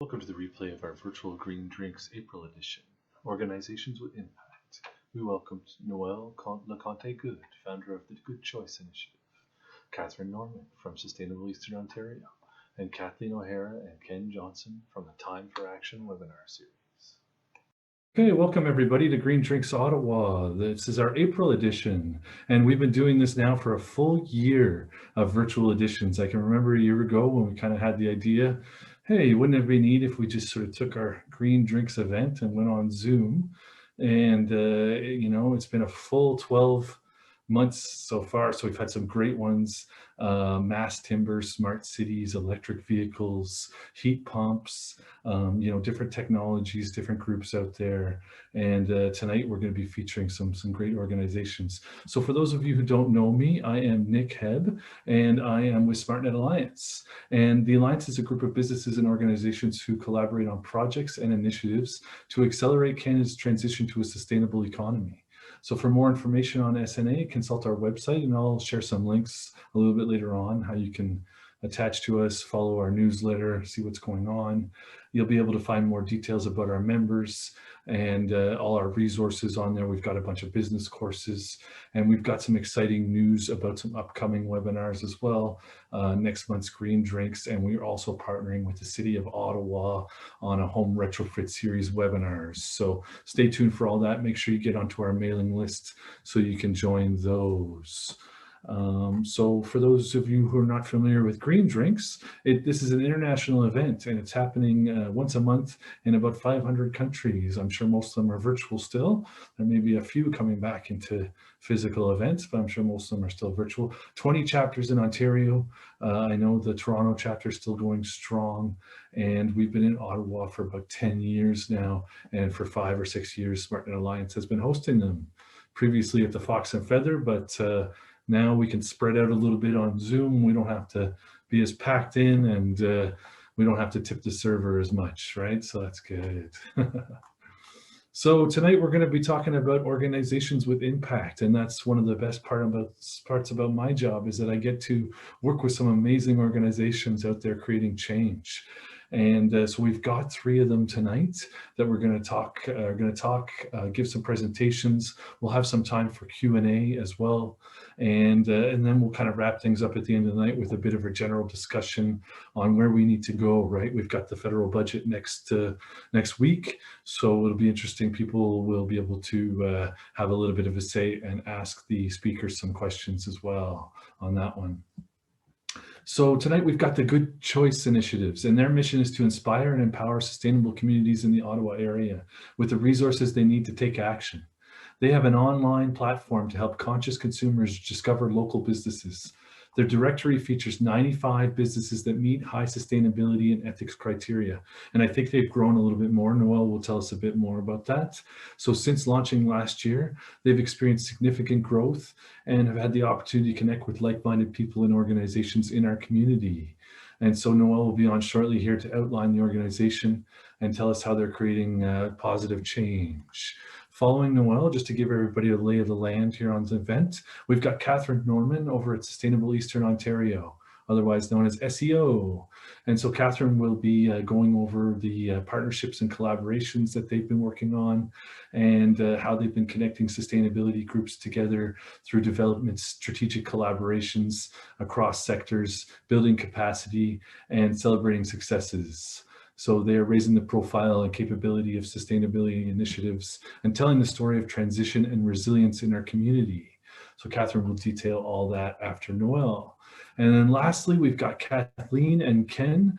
Welcome to the replay of our virtual Green Drinks April edition, Organizations with Impact. We welcomed Noelle Le Conte-Good, founder of the Good Choice Initiative, Kathryn Norman from Sustainable Eastern Ontario, and Kathleen O'Hara and Ken Johnson from the Time for Action webinar series. Okay, welcome everybody to Green Drinks Ottawa. This is our April edition, and we've been doing this now for a full year of virtual editions. I can remember a year ago when we kind of had the idea, hey, wouldn't it be neat if we just sort of took our Green Drinks event and went on Zoom? And, it's been a full 12 months so far. So we've had some great ones, mass timber, smart cities, electric vehicles, heat pumps, different technologies, different groups out there. And tonight we're going to be featuring some great organizations. So for those of you who don't know me, I am Nick Hebb, and I am with SmartNet Alliance. And the Alliance is a group of businesses and organizations who collaborate on projects and initiatives to accelerate Canada's transition to a sustainable economy. So for more information on SNA, consult our website, and I'll share some links a little bit later on, how you can attach to us, follow our newsletter, see what's going on. You'll be able to find more details about our members and all our resources on there. We've got a bunch of business courses, and we've got some exciting news about some upcoming webinars as well. Next month's Green Drinks, and we're also partnering with the City of Ottawa on a home retrofit series webinars. So stay tuned for all that. Make sure you get onto our mailing list so you can join those. So for those of you who are not familiar with Green Drinks, this is an international event, and it's happening once a month in about 500 countries. I'm sure most of them are virtual still. There may be a few coming back into physical events, but I'm sure most of them are still virtual. 20 chapters in Ontario. I know the Toronto chapter is still going strong, and we've been in Ottawa for about 10 years now, and for 5 or 6 years, SmartNet Alliance has been hosting them. Previously at the Fox and Feather, but now we can spread out a little bit on Zoom. We don't have to be as packed in, and we don't have to tip the server as much, right? So that's good. So tonight we're going to be talking about organizations with impact, and that's one of the best parts about my job, is that I get to work with some amazing organizations out there creating change. And so we've got 3 of them tonight that we're going to talk, give some presentations. We'll have some time for Q&A as well. And then we'll kind of wrap things up at the end of the night with a bit of a general discussion on where we need to go, right? We've got the federal budget next week, so it'll be interesting. People will be able to have a little bit of a say and ask the speakers some questions as well on that one. So tonight we've got the Good Choice initiatives, and their mission is to inspire and empower sustainable communities in the Ottawa area with the resources they need to take action. They have an online platform to help conscious consumers discover local businesses. Their directory features 95 businesses that meet high sustainability and ethics criteria. And I think they've grown a little bit more. Noelle will tell us a bit more about that. So since launching last year, they've experienced significant growth and have had the opportunity to connect with like-minded people and organizations in our community. And so Noelle will be on shortly here to outline the organization and tell us how they're creating positive change. Following Noelle, just to give everybody a lay of the land here on the event, we've got Kathryn Norman over at Sustainable Eastern Ontario, otherwise known as SEO. And so Kathryn will be going over the partnerships and collaborations that they've been working on, and how they've been connecting sustainability groups together through development strategic collaborations across sectors, building capacity, and celebrating successes. So they are raising the profile and capability of sustainability initiatives and telling the story of transition and resilience in our community. So Kathryn will detail all that after Noelle. And then lastly, we've got Kathleen and Ken,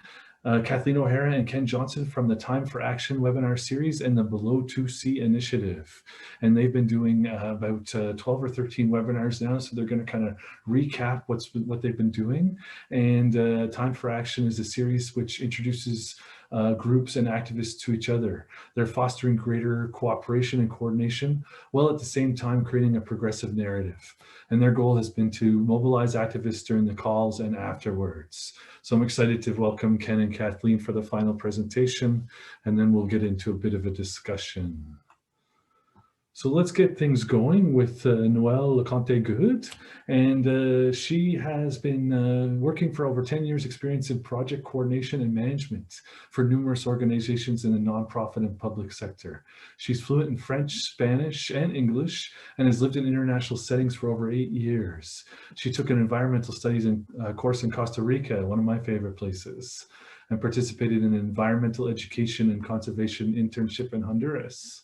Kathleen O'Hara and Ken Johnson from the Time for Action webinar series and the Below 2C initiative. And they've been doing about 12 or 13 webinars now, so they're going to kind of recap what they've been doing. And Time for Action is a series which introduces groups and activists to each other. They're fostering greater cooperation and coordination, while at the same time creating a progressive narrative. And their goal has been to mobilize activists during the calls and afterwards. So I'm excited to welcome Ken and Kathleen for the final presentation, and then we'll get into a bit of a discussion. So let's get things going with Noelle Le Conte-Good. And she has been working for over 10 years experience in project coordination and management for numerous organizations in the nonprofit and public sector. She's fluent in French, Spanish, and English, and has lived in international settings for over 8 years. She took an environmental studies course in Costa Rica, one of my favorite places, and participated in an environmental education and conservation internship in Honduras.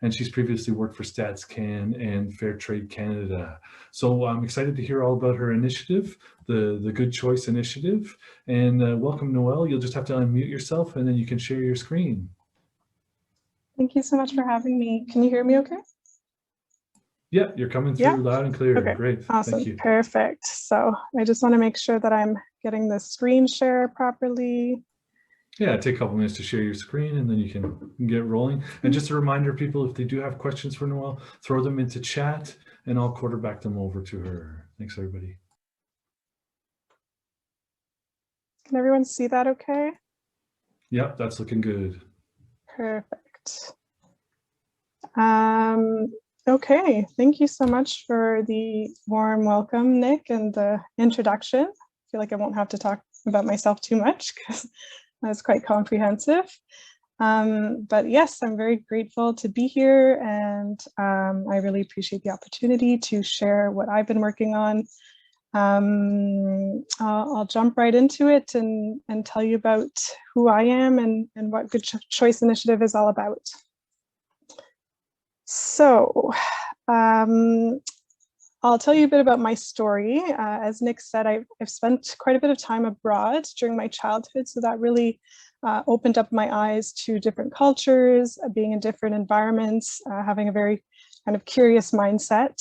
And she's previously worked for StatsCan and Fair Trade Canada. So I'm excited to hear all about her initiative, the Good Choice Initiative. And welcome, Noelle. You'll just have to unmute yourself and then you can share your screen. Thank you so much for having me. Can you hear me okay? Yeah, you're coming through loud and clear. Okay. Great. Awesome. Thank you. Perfect. So I just want to make sure that I'm getting the screen share properly. Yeah, take a couple minutes to share your screen and then you can get rolling. And just a reminder, people, if they do have questions for Noelle, throw them into chat and I'll quarterback them over to her. Thanks, everybody. Can everyone see that okay? Yep, that's looking good. Perfect. Okay, thank you so much for the warm welcome, Nick, and the introduction. I feel like I won't have to talk about myself too much because that's quite comprehensive. But yes, I'm very grateful to be here, and I really appreciate the opportunity to share what I've been working on. I'll jump right into it and tell you about who I am and what Good Choice Initiative is all about. So I'll tell you a bit about my story. As Nick said, I've spent quite a bit of time abroad during my childhood, so that really opened up my eyes to different cultures, being in different environments, having a very kind of curious mindset.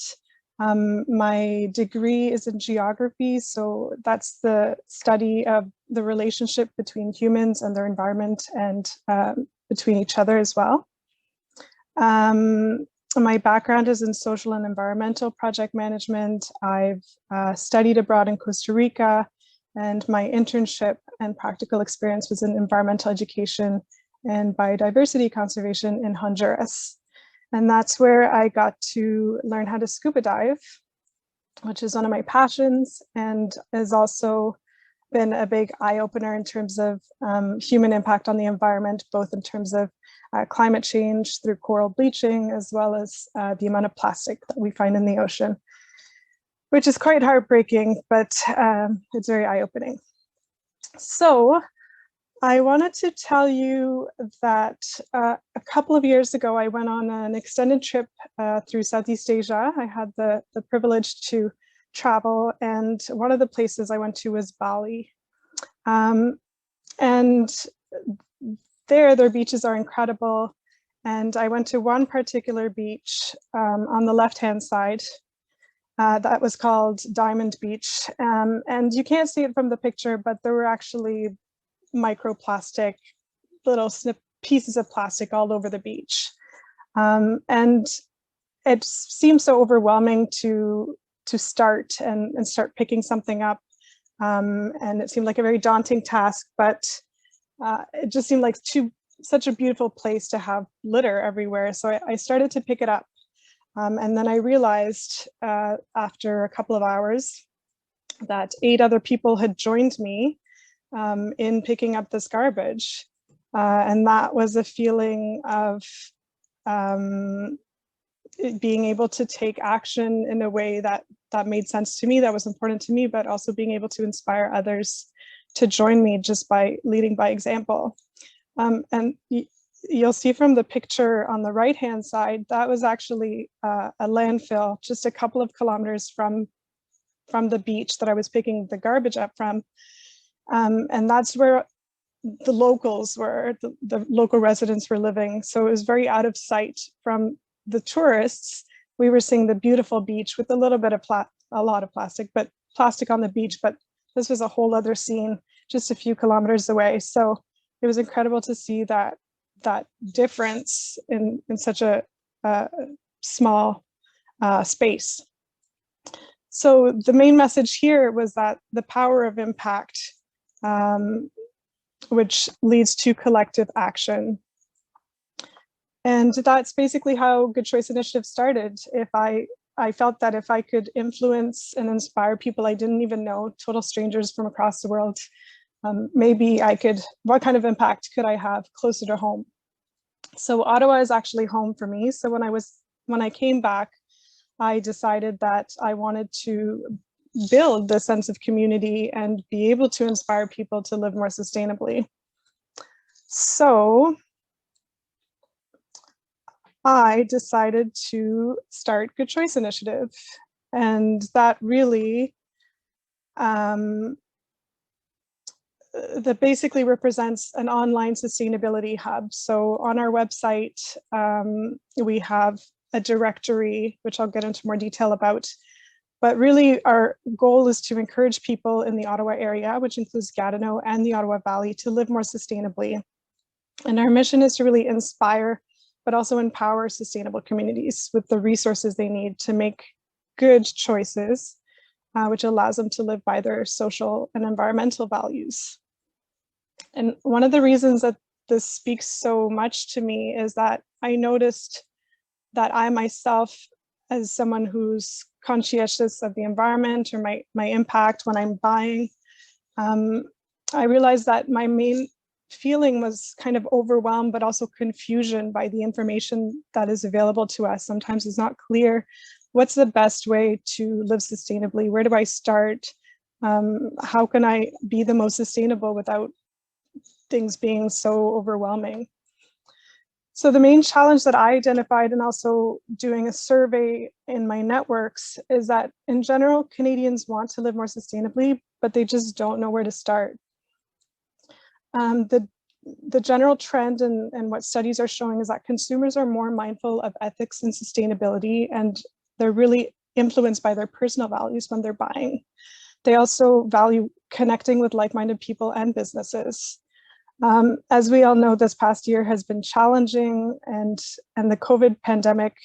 My degree is in geography, so that's the study of the relationship between humans and their environment and between each other as well. My background is in social and environmental project management. I've studied abroad in Costa Rica, and my internship and practical experience was in environmental education and biodiversity conservation in Honduras. And that's where I got to learn how to scuba dive, which is one of my passions and has also been a big eye-opener in terms of human impact on the environment, both in terms of climate change through coral bleaching, as well as the amount of plastic that we find in the ocean, which is quite heartbreaking, but it's very eye-opening. So I wanted to tell you that a couple of years ago, I went on an extended trip through Southeast Asia. I had the privilege to travel, and one of the places I went to was Bali. And their beaches are incredible. And I went to one particular beach on the left-hand side that was called Diamond Beach. And you can't see it from the picture, but there were actually microplastic, little pieces of plastic all over the beach. And it seemed so overwhelming to start and start picking something up. And it seemed like a very daunting task, but it just seemed like such a beautiful place to have litter everywhere. So I started to pick it up. And then I realized after a couple of hours that 8 other people had joined me in picking up this garbage. And that was a feeling of being able to take action in a way that made sense to me, that was important to me, but also being able to inspire others to join me just by leading by example. And you'll see from the picture on the right-hand side, that was actually a landfill just a couple of kilometers from the beach that I was picking the garbage up from. And that's where the locals were, the local residents were living. So it was very out of sight from the tourists. We were seeing the beautiful beach with a little bit of a lot of plastic, but plastic on the beach. But this was a whole other scene just a few kilometers away. So it was incredible to see that difference in such a small space. So the main message here was that the power of impact, which leads to collective action. And that's basically how Good Choice Initiative started. I felt that if I could influence and inspire people I didn't even know, total strangers from across the world, maybe what kind of impact could I have closer to home? So Ottawa is actually home for me. So when I came back, I decided that I wanted to build the sense of community and be able to inspire people to live more sustainably. So I decided to start Good Choice Initiative. And that really, that basically represents an online sustainability hub. So on our website, we have a directory, which I'll get into more detail about. But really, our goal is to encourage people in the Ottawa area, which includes Gatineau and the Ottawa Valley, to live more sustainably. And our mission is to really inspire, but also empower sustainable communities with the resources they need to make good choices, which allows them to live by their social and environmental values. And one of the reasons that this speaks so much to me is that I noticed that I myself, as someone who's conscientious of the environment or my impact when I'm buying, I realized that my main feeling was kind of overwhelmed, but also confusion by the information that is available to us. Sometimes it's not clear what's the best way to live sustainably. Where do I start? How can I be the most sustainable without things being so overwhelming? So the main challenge that I identified, and also doing a survey in my networks, is that in general, Canadians want to live more sustainably, but they just don't know where to start. The general trend and what studies are showing is that consumers are more mindful of ethics and sustainability, and they're really influenced by their personal values when they're buying. They also value connecting with like-minded people and businesses. As we all know, this past year has been challenging, and the COVID pandemic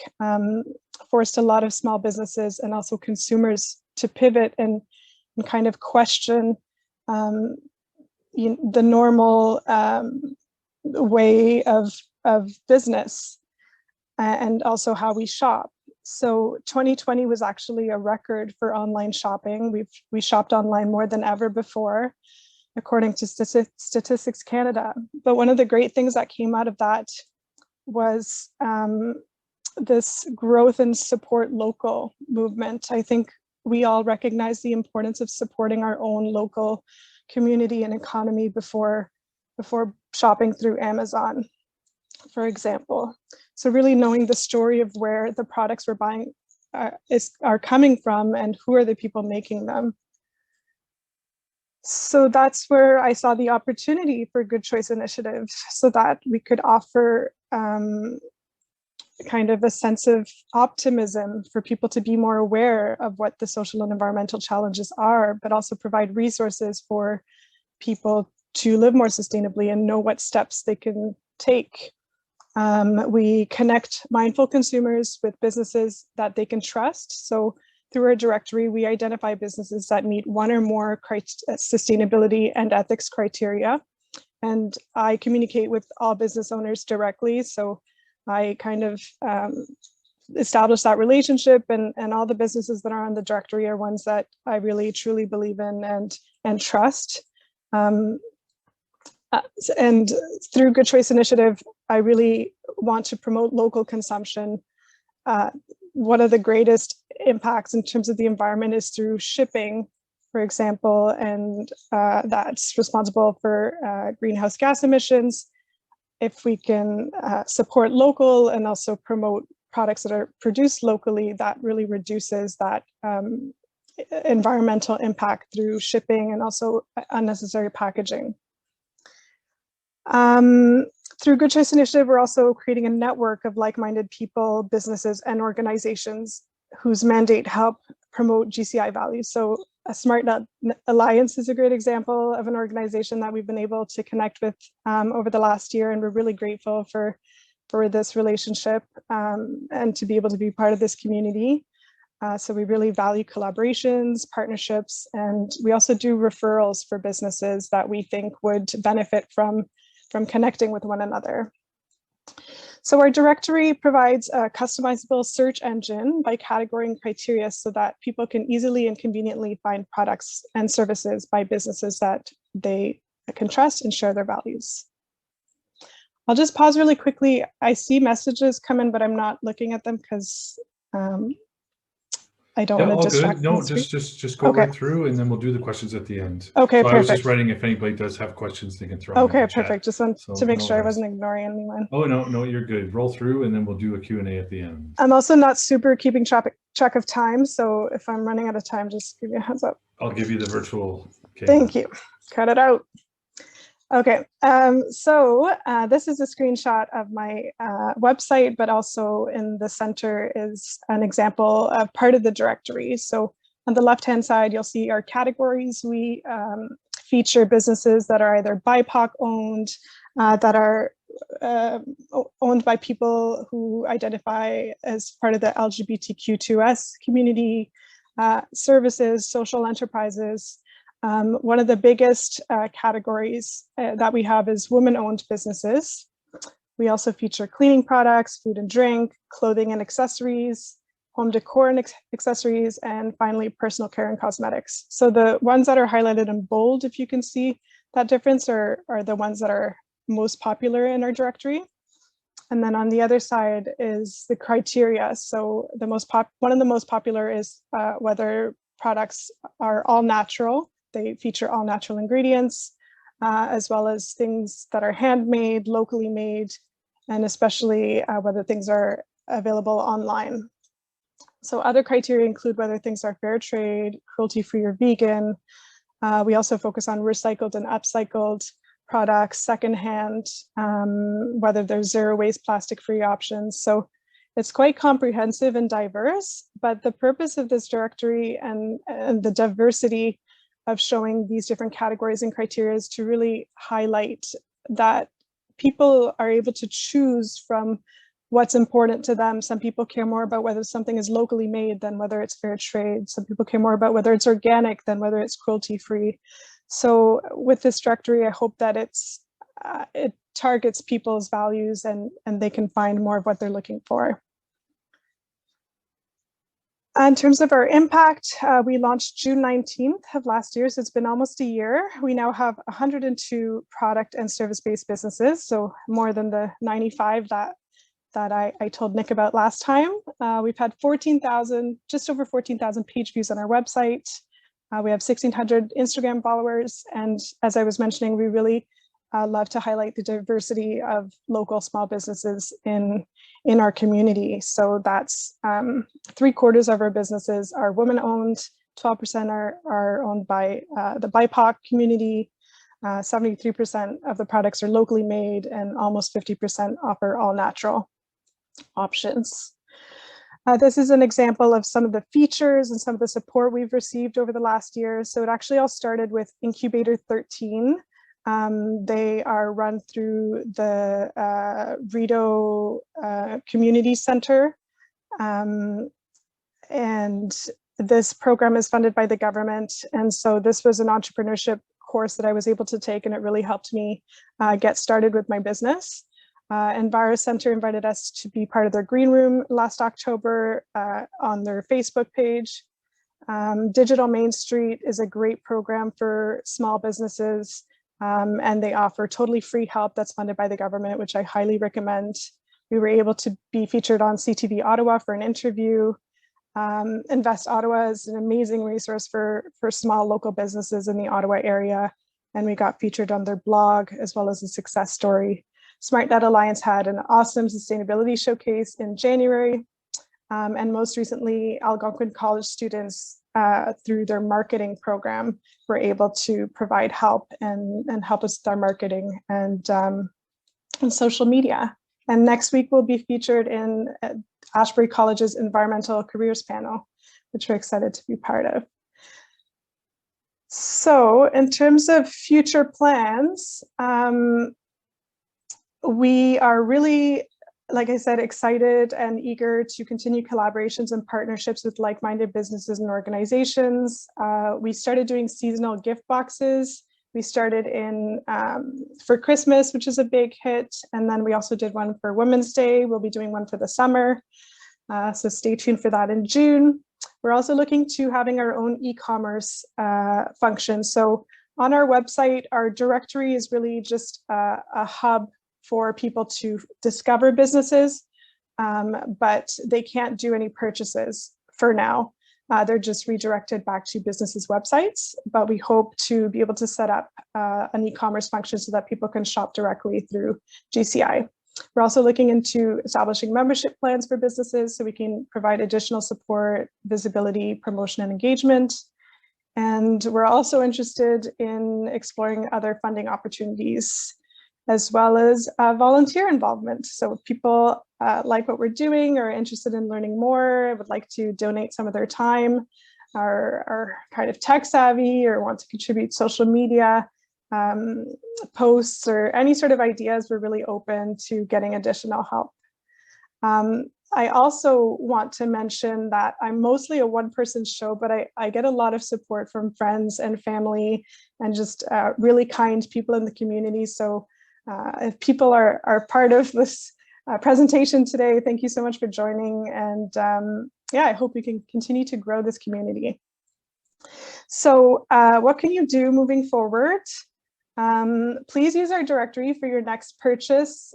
forced a lot of small businesses and also consumers to pivot and kind of question the normal way of business, and also how we shop. So 2020 was actually a record for online shopping. We shopped online more than ever before, according to Statistics Canada. But one of the great things that came out of that was this growth and support local movement. I think we all recognize the importance of supporting our own local community and economy before shopping through Amazon, for example. So really knowing the story of where the products we're buying are coming from and who are the people making them. So that's where I saw the opportunity for Good Choice Initiative, so that we could offer kind of a sense of optimism for people to be more aware of what the social and environmental challenges are, but also provide resources for people to live more sustainably and know what steps they can take. We connect mindful consumers with businesses that they can trust. So through our directory, we identify businesses that meet one or more sustainability and ethics criteria. And I communicate with all business owners directly. So I kind of establish that relationship, and all the businesses that are on the directory are ones that I really truly believe in and trust. And through Good Choice Initiative, I really want to promote local consumption. One of the greatest impacts in terms of the environment is through shipping, for example, and that's responsible for greenhouse gas emissions. If we can support local and also promote products that are produced locally, that really reduces that environmental impact through shipping and also unnecessary packaging. Through Good Choice Initiative, we're also creating a network of like-minded people, businesses, and organizations whose mandate help promote GCI values. So a Smart Nut Alliance is a great example of an organization that we've been able to connect with over the last year, and we're really grateful for this relationship and to be able to be part of this community. So we really value collaborations, partnerships, and we also do referrals for businesses that we think would benefit from connecting with one another. So our directory provides a customizable search engine by category and criteria so that people can easily and conveniently find products and services by businesses that they can trust and share their values. I'll just pause really quickly. I see messages come in, but I'm not looking at them because I don't want to distract. No, just go right through, and then we'll do the questions at the end. Okay, so perfect. I was just writing if anybody does have questions, they can throw them in the chat. Perfect. Just want to make sure I wasn't ignoring anyone. Oh, no, you're good. Roll through, and then we'll do a Q&A at the end. I'm also not super keeping track of time, so if I'm running out of time, just give me a heads up. I'll give you the virtual. Okay. Thank you. Cut it out. Okay, so this is a screenshot of my website, but also in the center is an example of part of the directory. So on the left-hand side, you'll see our categories. We feature businesses that are either BIPOC owned, that are owned by people who identify as part of the LGBTQ2S community, services, social enterprises. One of the biggest categories that we have is women-owned businesses. We also feature cleaning products, food and drink, clothing and accessories, home decor and accessories, and finally, personal care and cosmetics. So the ones that are highlighted in bold, if you can see that difference, are the ones that are most popular in our directory. And then on the other side is the criteria. So one of the most popular is whether products are all natural. They feature all natural ingredients, as well as things that are handmade, locally made, and especially whether things are available online. So other criteria include whether things are fair trade, cruelty-free or vegan. We also focus on recycled and upcycled products, secondhand, whether there's zero waste, plastic-free options. So it's quite comprehensive and diverse, but the purpose of this directory and the diversity of showing these different categories and criteria is to really highlight that people are able to choose from what's important to them. Some people care more about whether something is locally made than whether it's fair trade. Some people care more about whether it's organic than whether it's cruelty-free. So with this directory, I hope that it targets people's values and they can find more of what they're looking for. In terms of our impact, we launched June 19th of last year, so it's been almost a year. We now have 102 product and service-based businesses, so more than the 95 that I told Nick about last time. We've had just over 14,000 page views on our website. We have 1,600 Instagram followers, and as I was mentioning, we really love to highlight the diversity of local small businesses in our community. So that's 3/4 of our businesses are women-owned, 12% are owned by the BIPOC community, 73% of the products are locally made, and almost 50% offer all natural options. This is an example of some of the features and some of the support we've received over the last year. So it actually all started with Incubator 13. They are run through the Rideau Community Center. And this program is funded by the government. And so this was an entrepreneurship course that I was able to take, and it really helped me get started with my business. Enviro Center invited us to be part of their green room last October on their Facebook page. Digital Main Street is a great program for small businesses, and they offer totally free help that's funded by the government, which I highly recommend. We were able to be featured on CTV Ottawa for an interview. Invest Ottawa is an amazing resource for small local businesses in the Ottawa area, and we got featured on their blog as well as a success story. SmartNet Alliance had an awesome sustainability showcase in January, and most recently, Algonquin College students through their marketing program were able to provide help and help us with our marketing and social media. And next week we'll be featured in Ashbury College's Environmental Careers Panel, which we're excited to be part of. So in terms of future plans, we are really, like I said, excited and eager to continue collaborations and partnerships with like-minded businesses and organizations. We started doing seasonal gift boxes We started in for Christmas, which is a big hit. And then we also did one for Women's Day. We'll be doing one for the summer. So stay tuned for that in June. We're also looking to having our own e-commerce function. So on our website, our directory is really just a hub for people to discover businesses, but they can't do any purchases for now. They're just redirected back to businesses' websites, but we hope to be able to set up an e-commerce function so that people can shop directly through GCI. We're also looking into establishing membership plans for businesses so we can provide additional support, visibility, promotion, and engagement. And we're also interested in exploring other funding opportunities, as well as volunteer involvement. So if people like what we're doing or are interested in learning more, would like to donate some of their time, are kind of tech savvy or want to contribute social media posts or any sort of ideas, we're really open to getting additional help. I also want to mention that I'm mostly a one-person show, but I get a lot of support from friends and family and just really kind people in the community. So if people are part of this presentation today, thank you so much for joining. And yeah, I hope we can continue to grow this community. So what can you do moving forward? Please use our directory for your next purchase.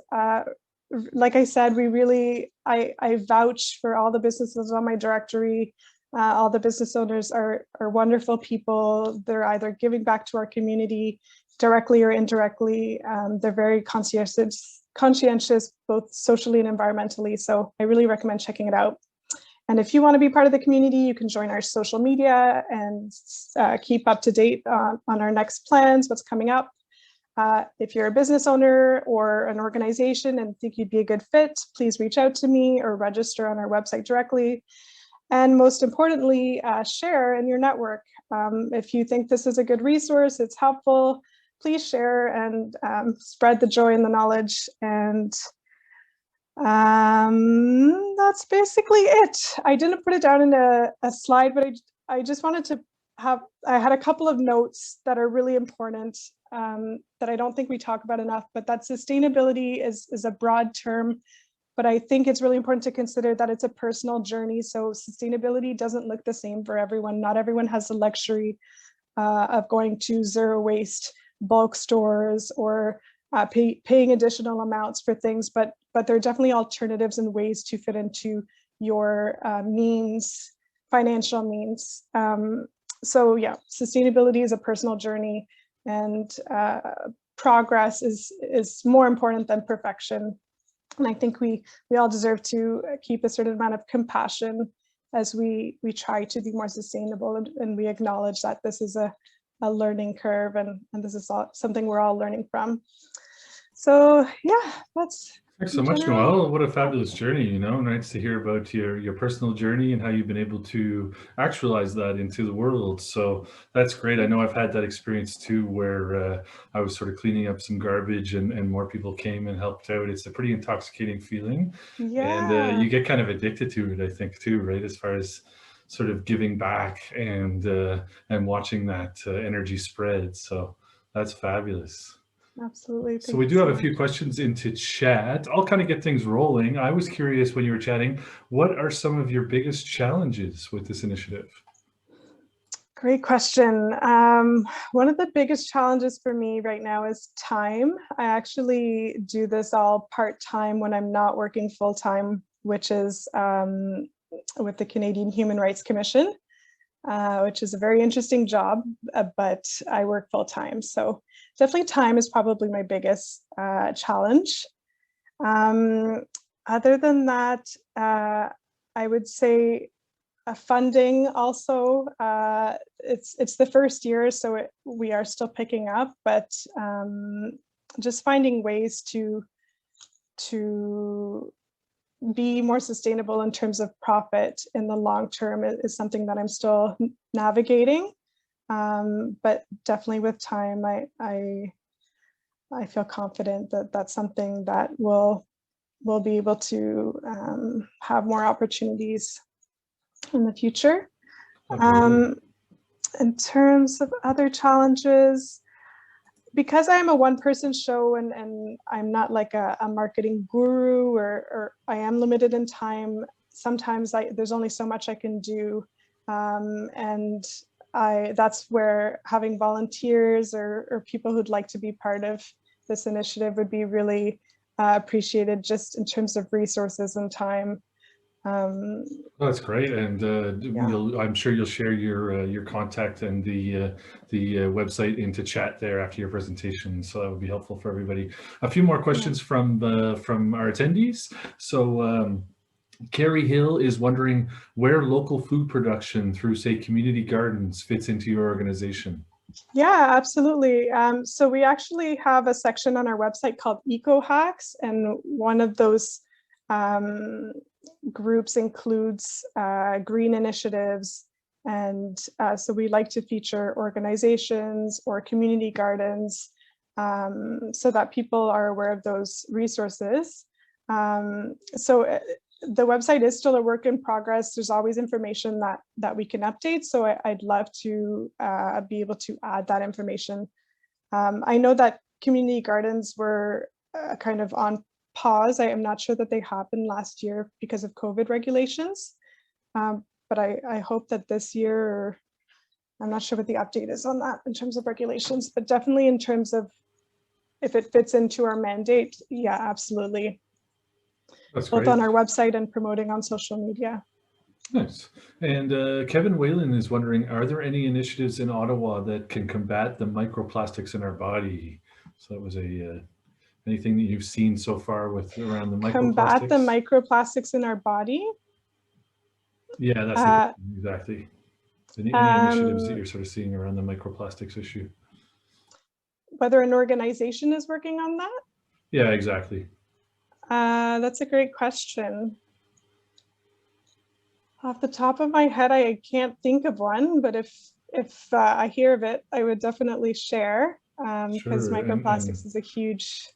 Like I said, I vouch for all the businesses on my directory. All the business owners are wonderful people. They're either giving back to our community directly or indirectly. They're very conscientious, both socially and environmentally. So I really recommend checking it out. And if you want to be part of the community, you can join our social media and keep up to date on our next plans, what's coming up. If you're a business owner or an organization and think you'd be a good fit, please reach out to me or register on our website directly. And most importantly, share in your network. If you think this is a good resource, it's helpful, please share and spread the joy and the knowledge. And that's basically it. I didn't put it down in a slide, but I just wanted to I had a couple of notes that are really important that I don't think we talk about enough, but that sustainability is a broad term, but I think it's really important to consider that it's a personal journey. So sustainability doesn't look the same for everyone. Not everyone has the luxury of going to zero waste bulk stores or paying additional amounts for things, but there are definitely alternatives and ways to fit into your means, financial means. So yeah, sustainability is a personal journey, and progress is more important than perfection. And I think we all deserve to keep a certain amount of compassion as we try to be more sustainable, and we acknowledge that this is a learning curve, and this is something we're all learning from. So yeah, that's Thanks so much, Noelle. What a fabulous journey, you know. Nice to hear about your personal journey and how you've been able to actualize that into the world. So that's great. I know I've had that experience too, where I was sort of cleaning up some garbage and more people came and helped out. It's a pretty intoxicating feeling. Yeah. And you get kind of addicted to it, I think, too, right? As far as sort of giving back and watching that energy spread. So that's fabulous. Absolutely. So we do have a few questions into chat. I'll kind of get things rolling. I was curious when you were chatting, what are some of your biggest challenges with this initiative? Great question. One of the biggest challenges for me right now is time. I actually do this all part-time when I'm not working full-time, which is with the Canadian Human Rights Commission, which is a very interesting job, but I work full-time. So definitely time is probably my biggest challenge. Other than that, I would say funding also. It's the first year, so we are still picking up, but just finding ways to be more sustainable in terms of profit in the long term is something that I'm still navigating. But definitely with time, I feel confident that that's something that we'll be able to have more opportunities in the future. In terms of other challenges, because I'm a one-person show and I'm not like a marketing guru, or I am limited in time, sometimes there's only so much I can do. And that's where having volunteers or people who'd like to be part of this initiative would be really appreciated, just in terms of resources and time. That's great, and Yeah. I'm sure you'll share your contact and the website into chat there after your presentation, so that would be helpful for everybody. A few more questions from our attendees. So Carrie Hill is wondering where local food production through, say, community gardens fits into your organization. Yeah, absolutely. So we actually have a section on our website called Eco Hacks, and one of those groups includes green initiatives. And so we like to feature organizations or community gardens so that people are aware of those resources. So the website is still a work in progress. There's always information that we can update. So I'd love to be able to add that information. I know that community gardens were kind of on pause. I am not sure that they happened last year because of COVID regulations. But I hope that this year, I'm not sure what the update is on that in terms of regulations, but definitely in terms of if it fits into our mandate, yeah, absolutely. That's both great. on our website and promoting on social media. Nice. And Kevin Whalen is wondering, are there any initiatives in Ottawa that can combat the microplastics in our body? So that was anything that you've seen so far around the microplastics? Combat the microplastics in our body? Yeah, that's the question, exactly. Any initiatives that you're sort of seeing around the microplastics issue? Whether an organization is working on that? Yeah, exactly. That's a great question. Off the top of my head, I can't think of one, but if I hear of it, I would definitely share, because microplastics is a huge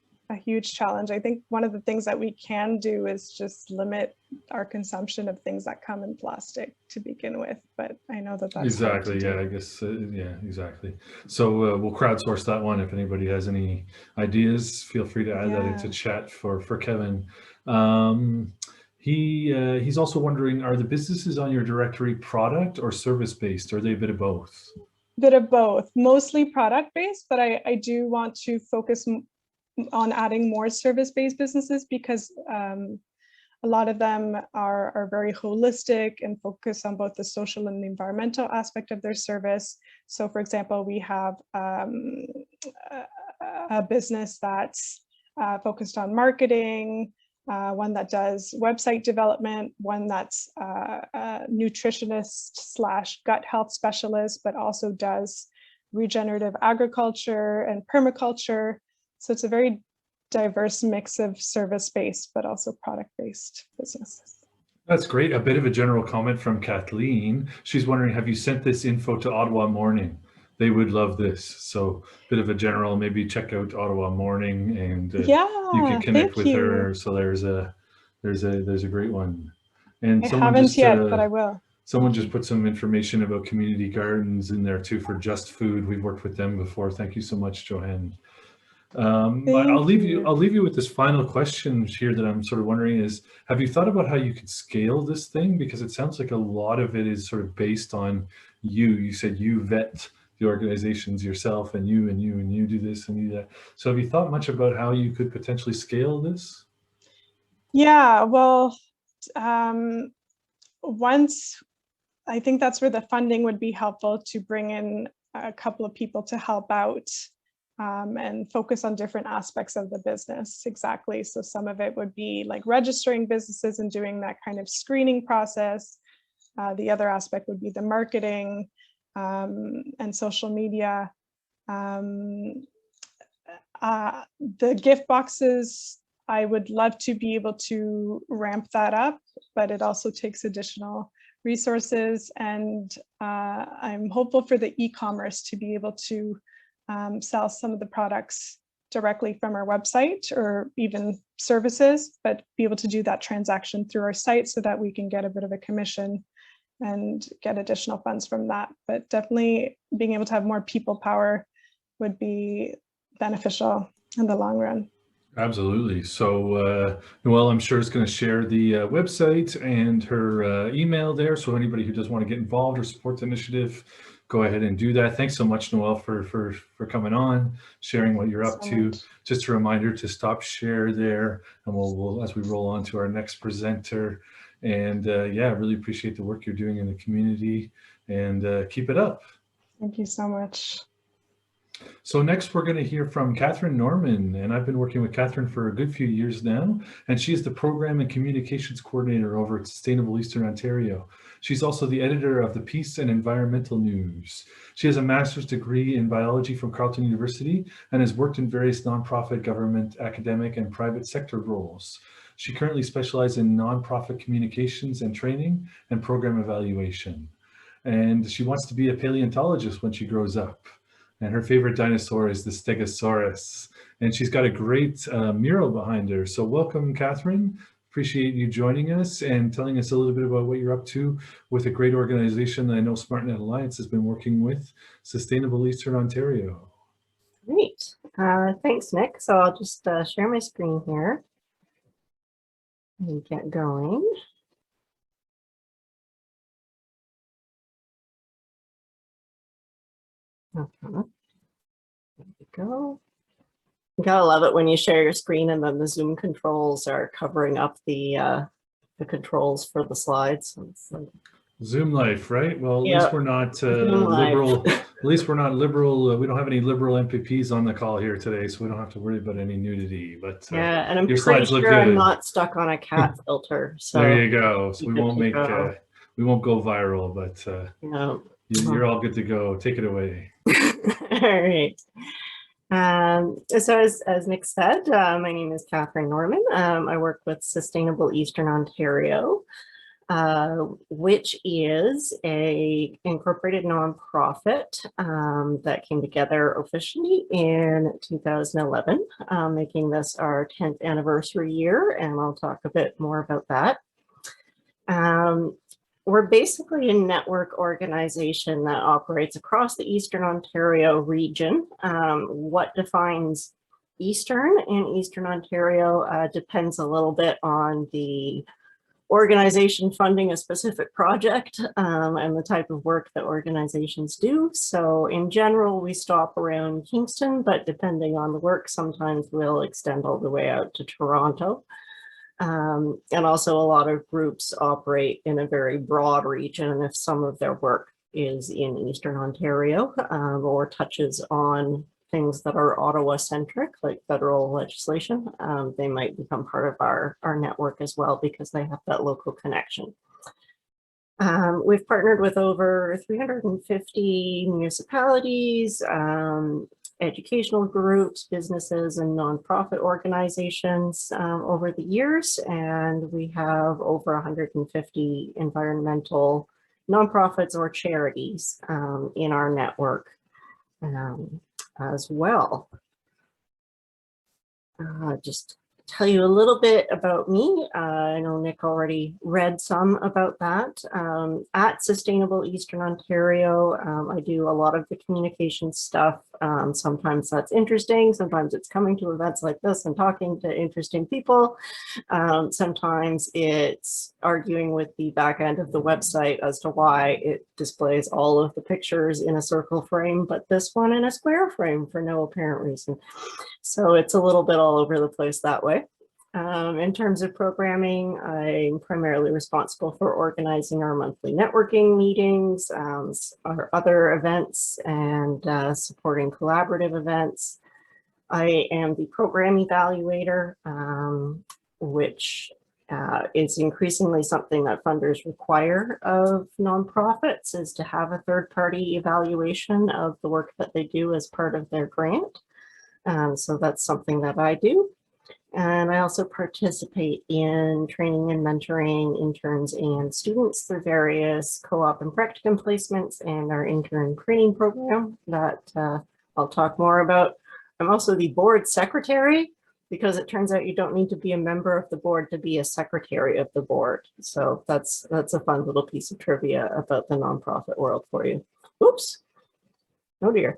challenge. I think one of the things that we can do is just limit our consumption of things that come in plastic to begin with, but I know that that's exactly. Yeah, I guess yeah, exactly. So we'll crowdsource that one. If anybody has any ideas, feel free to add that into chat for Kevin. He's also wondering, are the businesses on your directory product or service based? Or are they a bit of both? Bit of both, mostly product based, but I do want to focus on adding more service-based businesses, because a lot of them are very holistic and focus on both the social and the environmental aspect of their service. So for example, we have a business that's focused on marketing, one that does website development, one that's a nutritionist / gut health specialist, but also does regenerative agriculture and permaculture. So it's a very diverse mix of service-based, but also product-based businesses. That's great. A bit of a general comment from Kathleen. She's wondering, have you sent this info to Ottawa Morning? They would love this. So a bit of a general, maybe check out Ottawa Morning, and you can connect with her. So there's a great one. And I haven't yet, but I will. Someone just put some information about community gardens in there too for Just Food. We've worked with them before. Thank you so much, Joanne. I'll leave you with this final question here that I'm sort of wondering is, have you thought about how you could scale this thing? Because it sounds like a lot of it is sort of based on you. You said you vet the organizations yourself, and you do this and you do that. So have you thought much about how you could potentially scale this? Yeah, well, once, I think that's where the funding would be helpful, to bring in a couple of people to help out and focus on different aspects of the business. Exactly. So some of it would be like registering businesses and doing that kind of screening process. The other aspect would be the marketing and social media. The gift boxes, I would love to be able to ramp that up, but it also takes additional resources. And I'm hopeful for the e-commerce to be able to sell some of the products directly from our website, or even services, but be able to do that transaction through our site so that we can get a bit of a commission and get additional funds from that. But definitely being able to have more people power would be beneficial in the long run. Absolutely. So Noelle, I'm sure, is going to share the website and her email there. So anybody who does want to get involved or support the initiative, go ahead and do that. Thanks so much, Noelle, for coming on, sharing what you're up to. Just a reminder to stop share there, and we'll as we roll on to our next presenter. And yeah, really appreciate the work you're doing in the community, and keep it up. Thank you so much. So next we're going to hear from Kathryn Norman, and I've been working with Kathryn for a good few years now, and she is the Program and Communications Coordinator over at Sustainable Eastern Ontario. She's also the editor of the Peace and Environmental News. She has a master's degree in biology from Carleton University and has worked in various nonprofit, government, academic, and private sector roles. She currently specializes in nonprofit communications and training and program evaluation. And she wants to be a paleontologist when she grows up. And her favorite dinosaur is the Stegosaurus. And she's got a great mural behind her. So welcome, Kathryn. Appreciate you joining us and telling us a little bit about what you're up to with a great organization that I know SmartNet Alliance has been working with, Sustainable Eastern Ontario. Great. Thanks, Nick. So I'll just share my screen here and get going. Okay. There we go. You gotta love it when you share your screen and then the Zoom controls are covering up the controls for the slides. Like, Zoom life, right? Well, at yeah, least we're not liberal. At least we're not liberal. We don't have any liberal MPPs on the call here today, so we don't have to worry about any nudity. But yeah, and I'm your pretty slides look sure good. I'm not stuck on a cat filter. So there you go. So we won't make we won't go viral, but yeah. You're all good to go. Take it away. All right. So as Nick said, my name is Kathryn Norman. I work with Sustainable Eastern Ontario, which is a incorporated nonprofit that came together officially in 2011, making this our 10th anniversary year, and I'll talk a bit more about that. We're basically a network organization that operates across the Eastern Ontario region. What defines Eastern in Eastern Ontario depends a little bit on the organization funding a specific project and the type of work that organizations do. So in general, we stop around Kingston, but depending on the work, sometimes we'll extend all the way out to Toronto. And also a lot of groups operate in a very broad region if some of their work is in Eastern Ontario or touches on things that are Ottawa centric, like federal legislation, they might become part of our network as well because they have that local connection. We've partnered with over 350 municipalities, educational groups, businesses, and nonprofit organizations over the years, and we have over 150 environmental nonprofits or charities in our network as well. Just tell you a little bit about me. I know Nick already read some about that. At Sustainable Eastern Ontario, I do a lot of the communication stuff. Sometimes that's interesting. Sometimes it's coming to events like this and talking to interesting people. Sometimes it's arguing with the back end of the website as to why it displays all of the pictures in a circle frame, but this one in a square frame for no apparent reason. So it's a little bit all over the place that way. In terms of programming, I'm primarily responsible for organizing our monthly networking meetings, our other events, and supporting collaborative events. I am the program evaluator, which is increasingly something that funders require of nonprofits, is to have a third-party evaluation of the work that they do as part of their grant. So that's something that I do. And I also participate in training and mentoring interns and students through various co-op and practicum placements and our intern training program that I'll talk more about. I'm also the board secretary, because it turns out you don't need to be a member of the board to be a secretary of the board. So that's a fun little piece of trivia about the nonprofit world for you. Oops. Oh dear.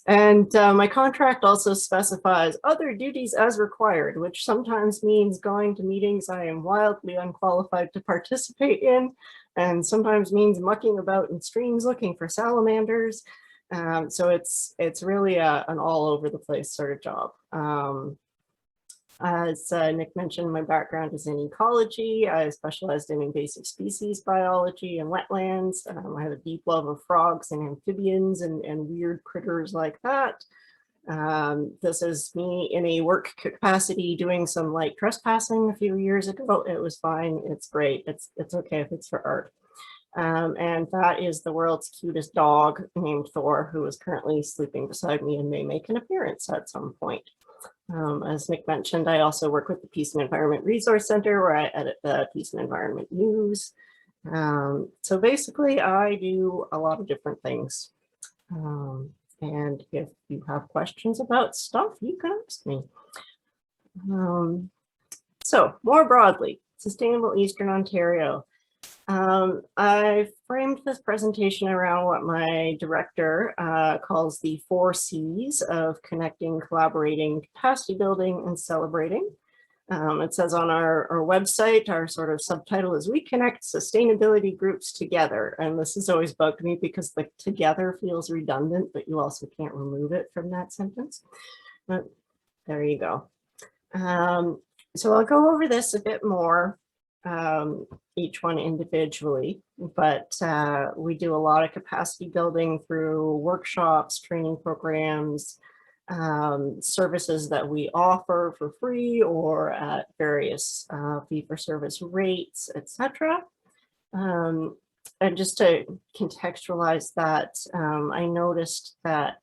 And my contract also specifies other duties as required, which sometimes means going to meetings I am wildly unqualified to participate in, and sometimes means mucking about in streams looking for salamanders. So it's really an all over the place sort of job. As Nick mentioned, my background is in ecology. I specialized in invasive species biology and wetlands. I have a deep love of frogs and amphibians and weird critters like that. This is me in a work capacity doing some light trespassing a few years ago. It was fine. It's great. It's okay if it's for art. And that is the world's cutest dog named Thor, who is currently sleeping beside me and may make an appearance at some point. As Nick mentioned, I also work with the Peace and Environment Resource Center, where I edit the Peace and Environment News. So basically, I do a lot of different things. And if you have questions about stuff, you can ask me. So more broadly, Sustainable Eastern Ontario. I framed this presentation around what my director calls the 4 C's of connecting, collaborating, capacity building, and celebrating. It says on our website, our sort of subtitle is "We Connect Sustainability Groups Together." And this has always bugged me because the together feels redundant, but you also can't remove it from that sentence. But there you go. So I'll go over this a bit more, each one individually, but we do a lot of capacity building through workshops, training programs, services that we offer for free or at various fee-for-service rates, etc. And just to contextualize that, I noticed that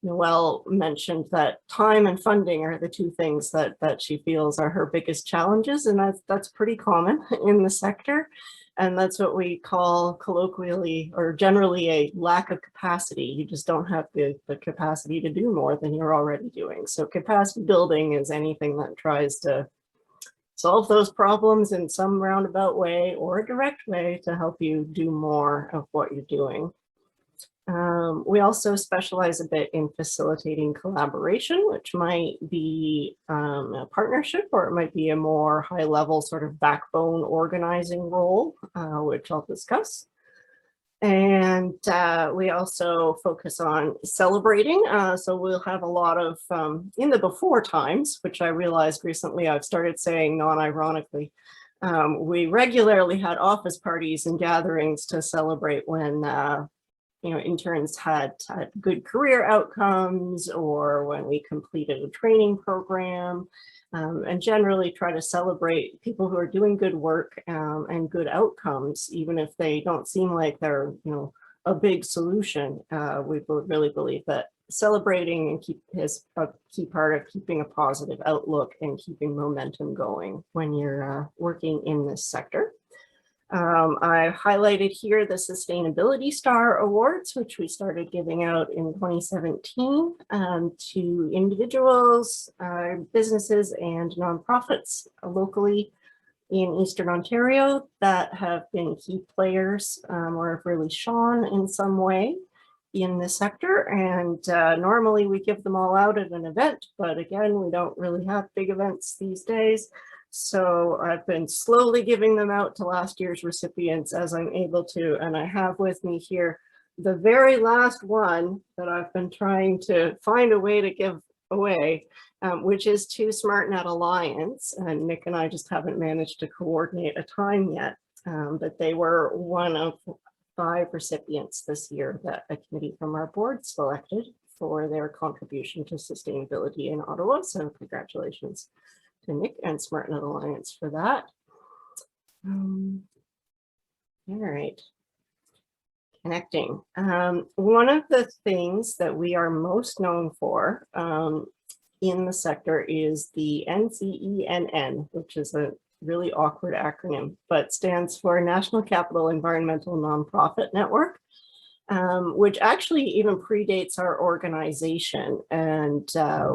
Noelle mentioned that time and funding are the 2 things that she feels are her biggest challenges, and that's pretty common in the sector. And that's what we call colloquially or generally a lack of capacity. You just don't have the capacity to do more than you're already doing. So capacity building is anything that tries to solve those problems in some roundabout way or a direct way to help you do more of what you're doing. We also specialize a bit in facilitating collaboration, which might be a partnership, or it might be a more high-level sort of backbone organizing role, which I'll discuss. And we also focus on celebrating. So we'll have a lot of, in the before times, which I realized recently I've started saying non-ironically, we regularly had office parties and gatherings to celebrate when interns had good career outcomes, or when we completed a training program, and generally try to celebrate people who are doing good work and good outcomes, even if they don't seem like they're a big solution. We really believe that celebrating is a key part of keeping a positive outlook and keeping momentum going when you're working in this sector. I highlighted here the Sustainability Star Awards, which we started giving out in 2017 to individuals, businesses, and nonprofits locally in Eastern Ontario that have been key players or have really shone in some way in the sector. And normally we give them all out at an event, but again, we don't really have big events these days. So I've been slowly giving them out to last year's recipients as I'm able to, and I have with me here the very last one that I've been trying to find a way to give away, which is to SmartNet Alliance, and Nick and I just haven't managed to coordinate a time yet, but they were one of 5 recipients this year that a committee from our board selected for their contribution to sustainability in Ottawa, so congratulations to Nick and SmartNet Alliance for that. All right, connecting. One of the things that we are most known for in the sector is the NCENN, which is a really awkward acronym, but stands for National Capital Environmental Nonprofit Network, which actually even predates our organization, and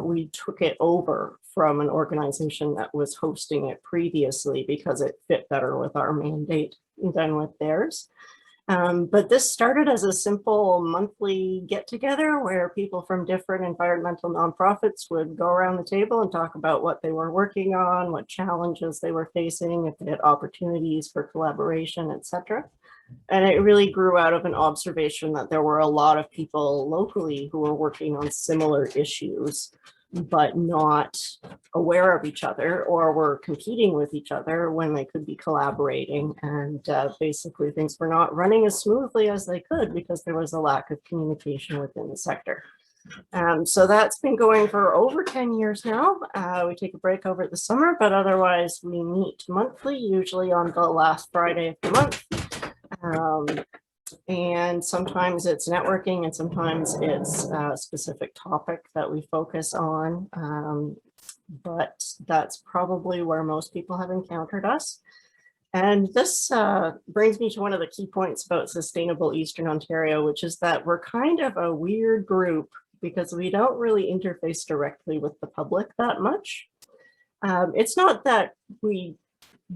we took it over from an organization that was hosting it previously because it fit better with our mandate than with theirs. But this started as a simple monthly get-together where people from different environmental nonprofits would go around the table and talk about what they were working on, what challenges they were facing, if they had opportunities for collaboration, etc. And it really grew out of an observation that there were a lot of people locally who were working on similar issues, but not aware of each other or were competing with each other when they could be collaborating. And basically things were not running as smoothly as they could because there was a lack of communication within the sector. So that's been going for over 10 years now. We take a break over the summer, but otherwise we meet monthly, usually on the last Friday of the month. And sometimes it's networking and sometimes it's a specific topic that we focus on. But that's probably where most people have encountered us. And this brings me to one of the key points about Sustainable Eastern Ontario, which is that we're kind of a weird group because we don't really interface directly with the public that much. It's not that we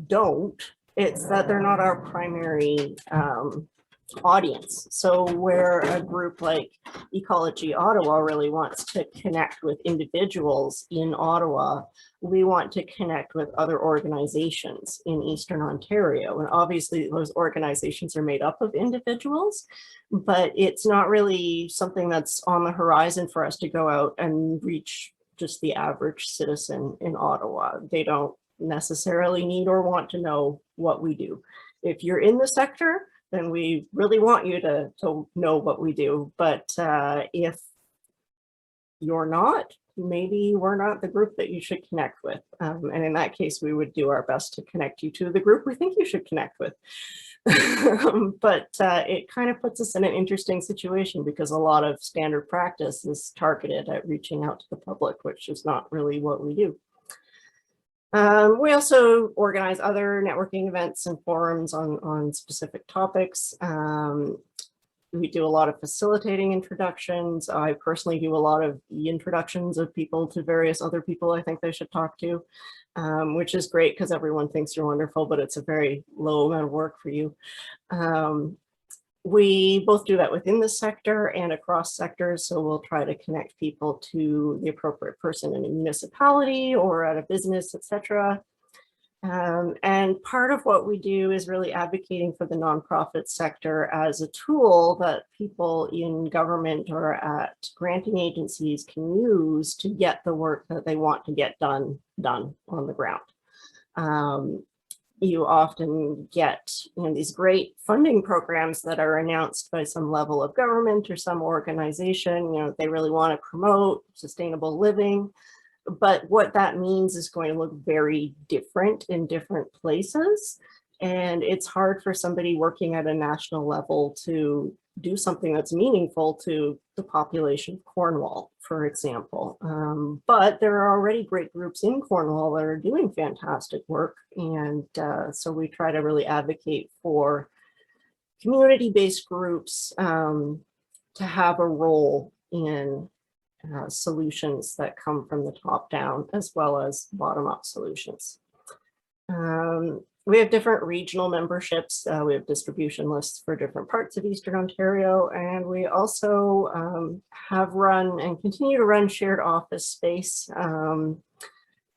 don't, it's that they're not our primary audience. So where a group like Ecology Ottawa really wants to connect with individuals in Ottawa, we want to connect with other organizations in Eastern Ontario. And obviously those organizations are made up of individuals, but it's not really something that's on the horizon for us to go out and reach just the average citizen in Ottawa. They don't necessarily need or want to know what we do. If you're in the sector, then we really want you to know what we do. But if you're not, maybe we're not the group that you should connect with. And in that case, we would do our best to connect you to the group we think you should connect with. But it kind of puts us in an interesting situation because a lot of standard practice is targeted at reaching out to the public, which is not really what we do. We also organize other networking events and forums on specific topics. We do a lot of facilitating introductions. I personally do a lot of introductions of people to various other people I think they should talk to, which is great because everyone thinks you're wonderful, but it's a very low amount of work for you. We both do that within the sector and across sectors. So we'll try to connect people to the appropriate person in a municipality or at a business, etc. And part of what we do is really advocating for the nonprofit sector as a tool that people in government or at granting agencies can use to get the work that they want to get done on the ground. You often get these great funding programs that are announced by some level of government or some organization. They really want to promote sustainable living, but what that means is going to look very different in different places. And it's hard for somebody working at a national level to do something that's meaningful to the population of Cornwall, for example. But there are already great groups in Cornwall that are doing fantastic work. And so we try to really advocate for community-based groups to have a role in solutions that come from the top down as well as bottom-up solutions. We have different regional memberships. We have distribution lists for different parts of Eastern Ontario, and we also have run and continue to run shared office space.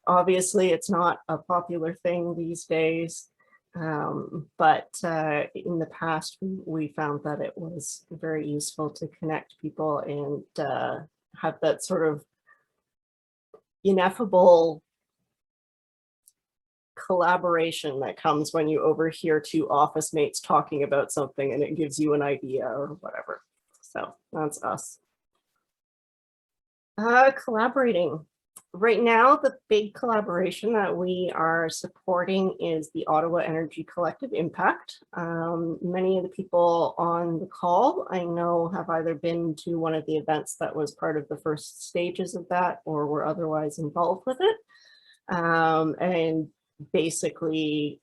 Obviously, it's not a popular thing these days, but in the past, we found that it was very useful to connect people and have that sort of ineffable collaboration that comes when you overhear two office mates talking about something and it gives you an idea or whatever. So that's us. Collaborating. Right now, the big collaboration that we are supporting is the Ottawa Energy Collective Impact. Many of the people on the call I know have either been to one of the events that was part of the first stages of that or were otherwise involved with it. And basically,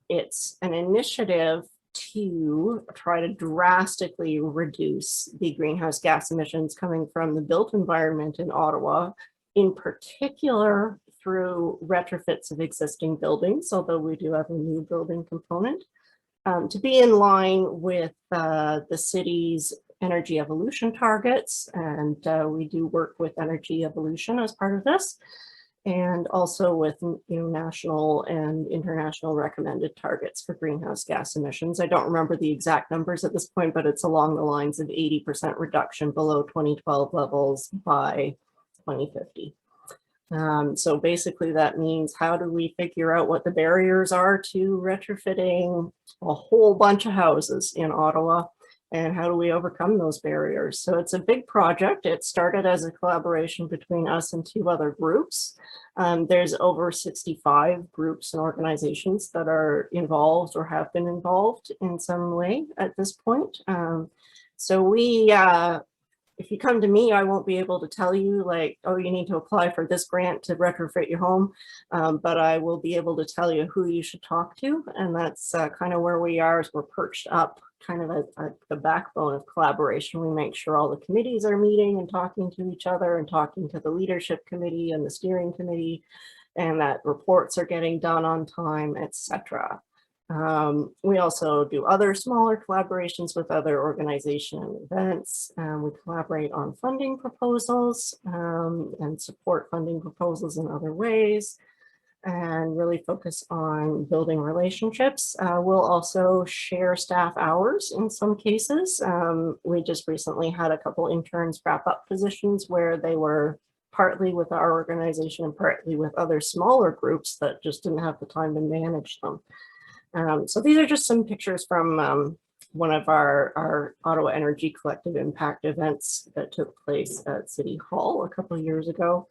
it's an initiative to try to drastically reduce the greenhouse gas emissions coming from the built environment in Ottawa, in particular through retrofits of existing buildings, although we do have a new building component, to be in line with the city's energy evolution targets. And we do work with energy evolution as part of this, and also with national and international recommended targets for greenhouse gas emissions. I don't remember the exact numbers at this point, but it's along the lines of 80% reduction below 2012 levels by 2050. So basically that means, how do we figure out what the barriers are to retrofitting a whole bunch of houses in Ottawa? And how do we overcome those barriers? So it's a big project. It started as a collaboration between us and 2 other groups. There's over 65 groups and organizations that are involved or have been involved in some way at this point. So we, if you come to me, I won't be able to tell you like, oh, you need to apply for this grant to retrofit your home, but I will be able to tell you who you should talk to. And that's kind of where we are, as we're perched up kind of at the backbone of collaboration. We make sure all the committees are meeting and talking to each other and talking to the leadership committee and the steering committee, and that reports are getting done on time, etc. We also do other smaller collaborations with other organizations and events. We collaborate on funding proposals and support funding proposals in other ways, and really focus on building relationships. We'll also share staff hours in some cases. We just recently had a couple interns wrap up positions where they were partly with our organization and partly with other smaller groups that just didn't have the time to manage them. So these are just some pictures from one of our Ottawa Energy Collective Impact events that took place at City Hall a couple of years ago.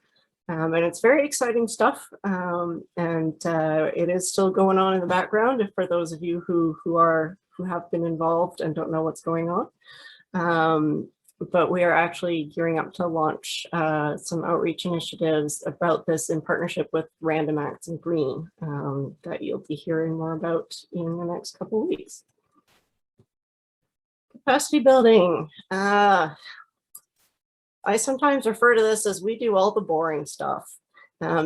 And it's very exciting stuff. And it is still going on in the background for those of you who have been involved and don't know what's going on. But we are actually gearing up to launch some outreach initiatives about this in partnership with Random Acts and Green that you'll be hearing more about in the next couple of weeks. Capacity building. I sometimes refer to this as we do all the boring stuff.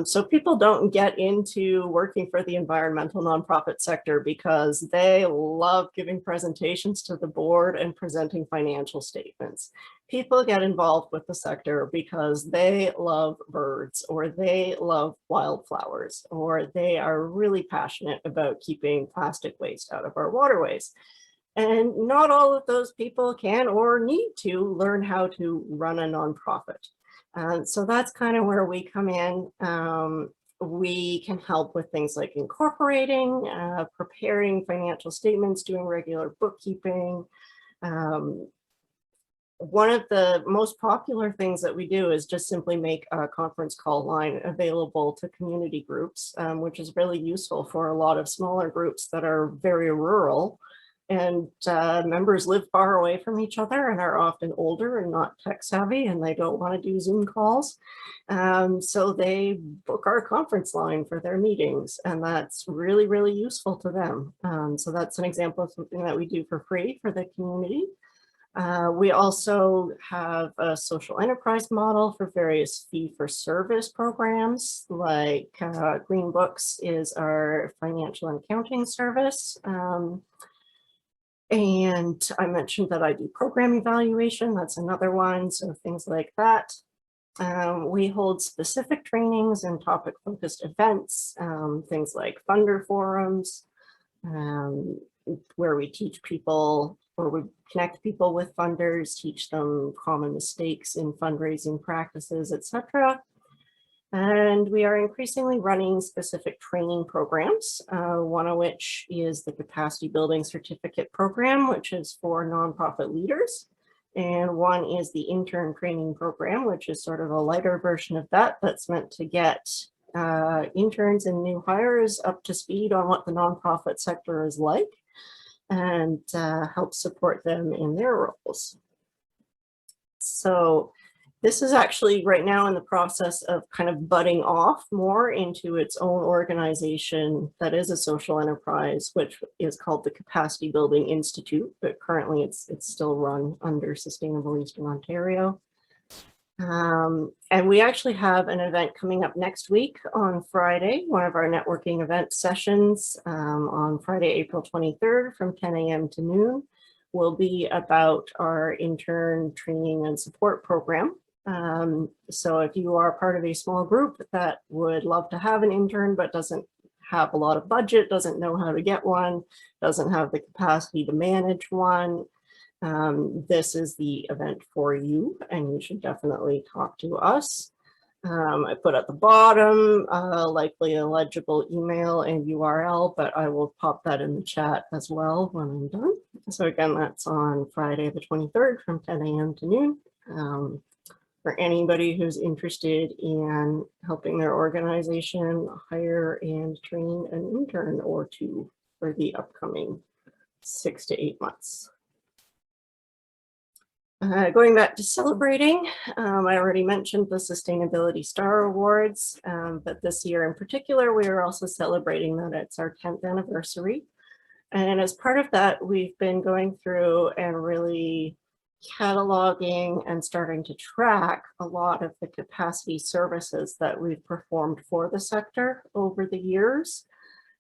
So people don't get into working for the environmental nonprofit sector because they love giving presentations to the board and presenting financial statements. People get involved with the sector because they love birds, or they love wildflowers, or they are really passionate about keeping plastic waste out of our waterways. And not all of those people can or need to learn how to run a nonprofit. So that's kind of where we come in. We can help with things like incorporating, preparing financial statements, doing regular bookkeeping. One of the most popular things that we do is just simply make a conference call line available to community groups, which is really useful for a lot of smaller groups that are very rural. And members live far away from each other and are often older and not tech savvy, and they don't want to do Zoom calls. So they book our conference line for their meetings, and that's really, really useful to them. So that's an example of something that we do for free for the community. We also have a social enterprise model for various fee-for-service programs, like Green Books is our financial and accounting service. And I mentioned that I do program evaluation. That's another one. So things like that. We hold specific trainings and topic-focused events, things like funder forums, where we teach people, or we connect people with funders, teach them common mistakes in fundraising practices, etc. And we are increasingly running specific training programs, one of which is the Capacity Building Certificate Program, which is for nonprofit leaders. And one is the Intern Training Program, which is sort of a lighter version of that, that's meant to get interns and new hires up to speed on what the nonprofit sector is like, and help support them in their roles. So this is actually right now in the process of kind of budding off more into its own organization that is a social enterprise, which is called the Capacity Building Institute, but currently it's still run under Sustainable Eastern Ontario. And we actually have an event coming up next week on Friday, one of our networking event sessions on Friday, April 23rd from 10 a.m. to noon will be about our intern training and support program. So if you are part of a small group that would love to have an intern but doesn't have a lot of budget, doesn't know how to get one, doesn't have the capacity to manage one, this is the event for you, and you should definitely talk to us. I put at the bottom likely a legible email and URL, but I will pop that in the chat as well when I'm done. So again, that's on Friday the 23rd from 10 a.m. to noon. For anybody who's interested in helping their organization hire and train an intern or two for the upcoming 6 to 8 months. Going back to celebrating, I already mentioned the Sustainability Star Awards, but this year in particular, we are also celebrating that it's our 10th anniversary. And as part of that, we've been going through and really cataloging and starting to track a lot of the capacity services that we've performed for the sector over the years.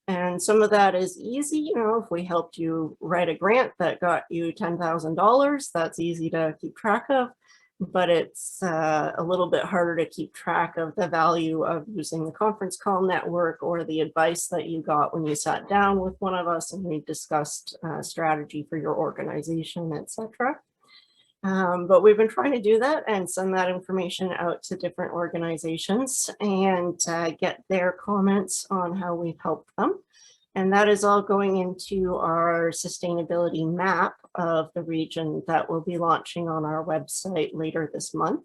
And some of that is easy, you know, if we helped you write a grant that got you $10,000, that's easy to keep track of, but it's a little bit harder to keep track of the value of using the conference call network or the advice that you got when you sat down with one of us and we discussed strategy for your organization, etc. But we've been trying to do that and send that information out to different organizations and get their comments on how we've helped them. And that is all going into our sustainability map of the region that will be launching on our website later this month.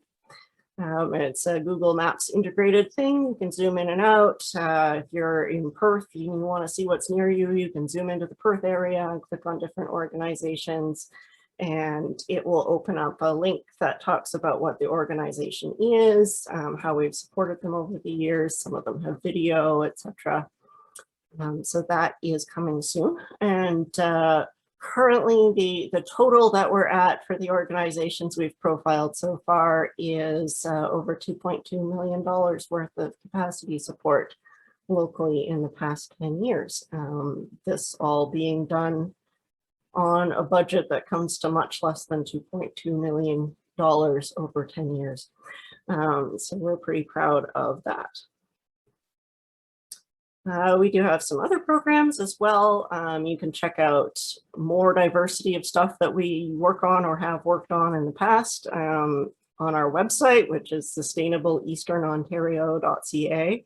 It's a Google Maps integrated thing. You can zoom in and out. If you're in Perth, you want to see what's near you, you can zoom into the Perth area and click on different organizations. And it will open up a link that talks about what the organization is, how we've supported them over the years. Some of them have video, etc. So that is coming soon. And currently the total that we're at for the organizations we've profiled so far is over $2.2 million worth of capacity support locally in the past 10 years. This all being done on a budget that comes to much less than $2.2 million over 10 years. So we're pretty proud of that. We do have some other programs as well. You can check out more diversity of stuff that we work on or have worked on in the past on our website, which is sustainableeasternontario.ca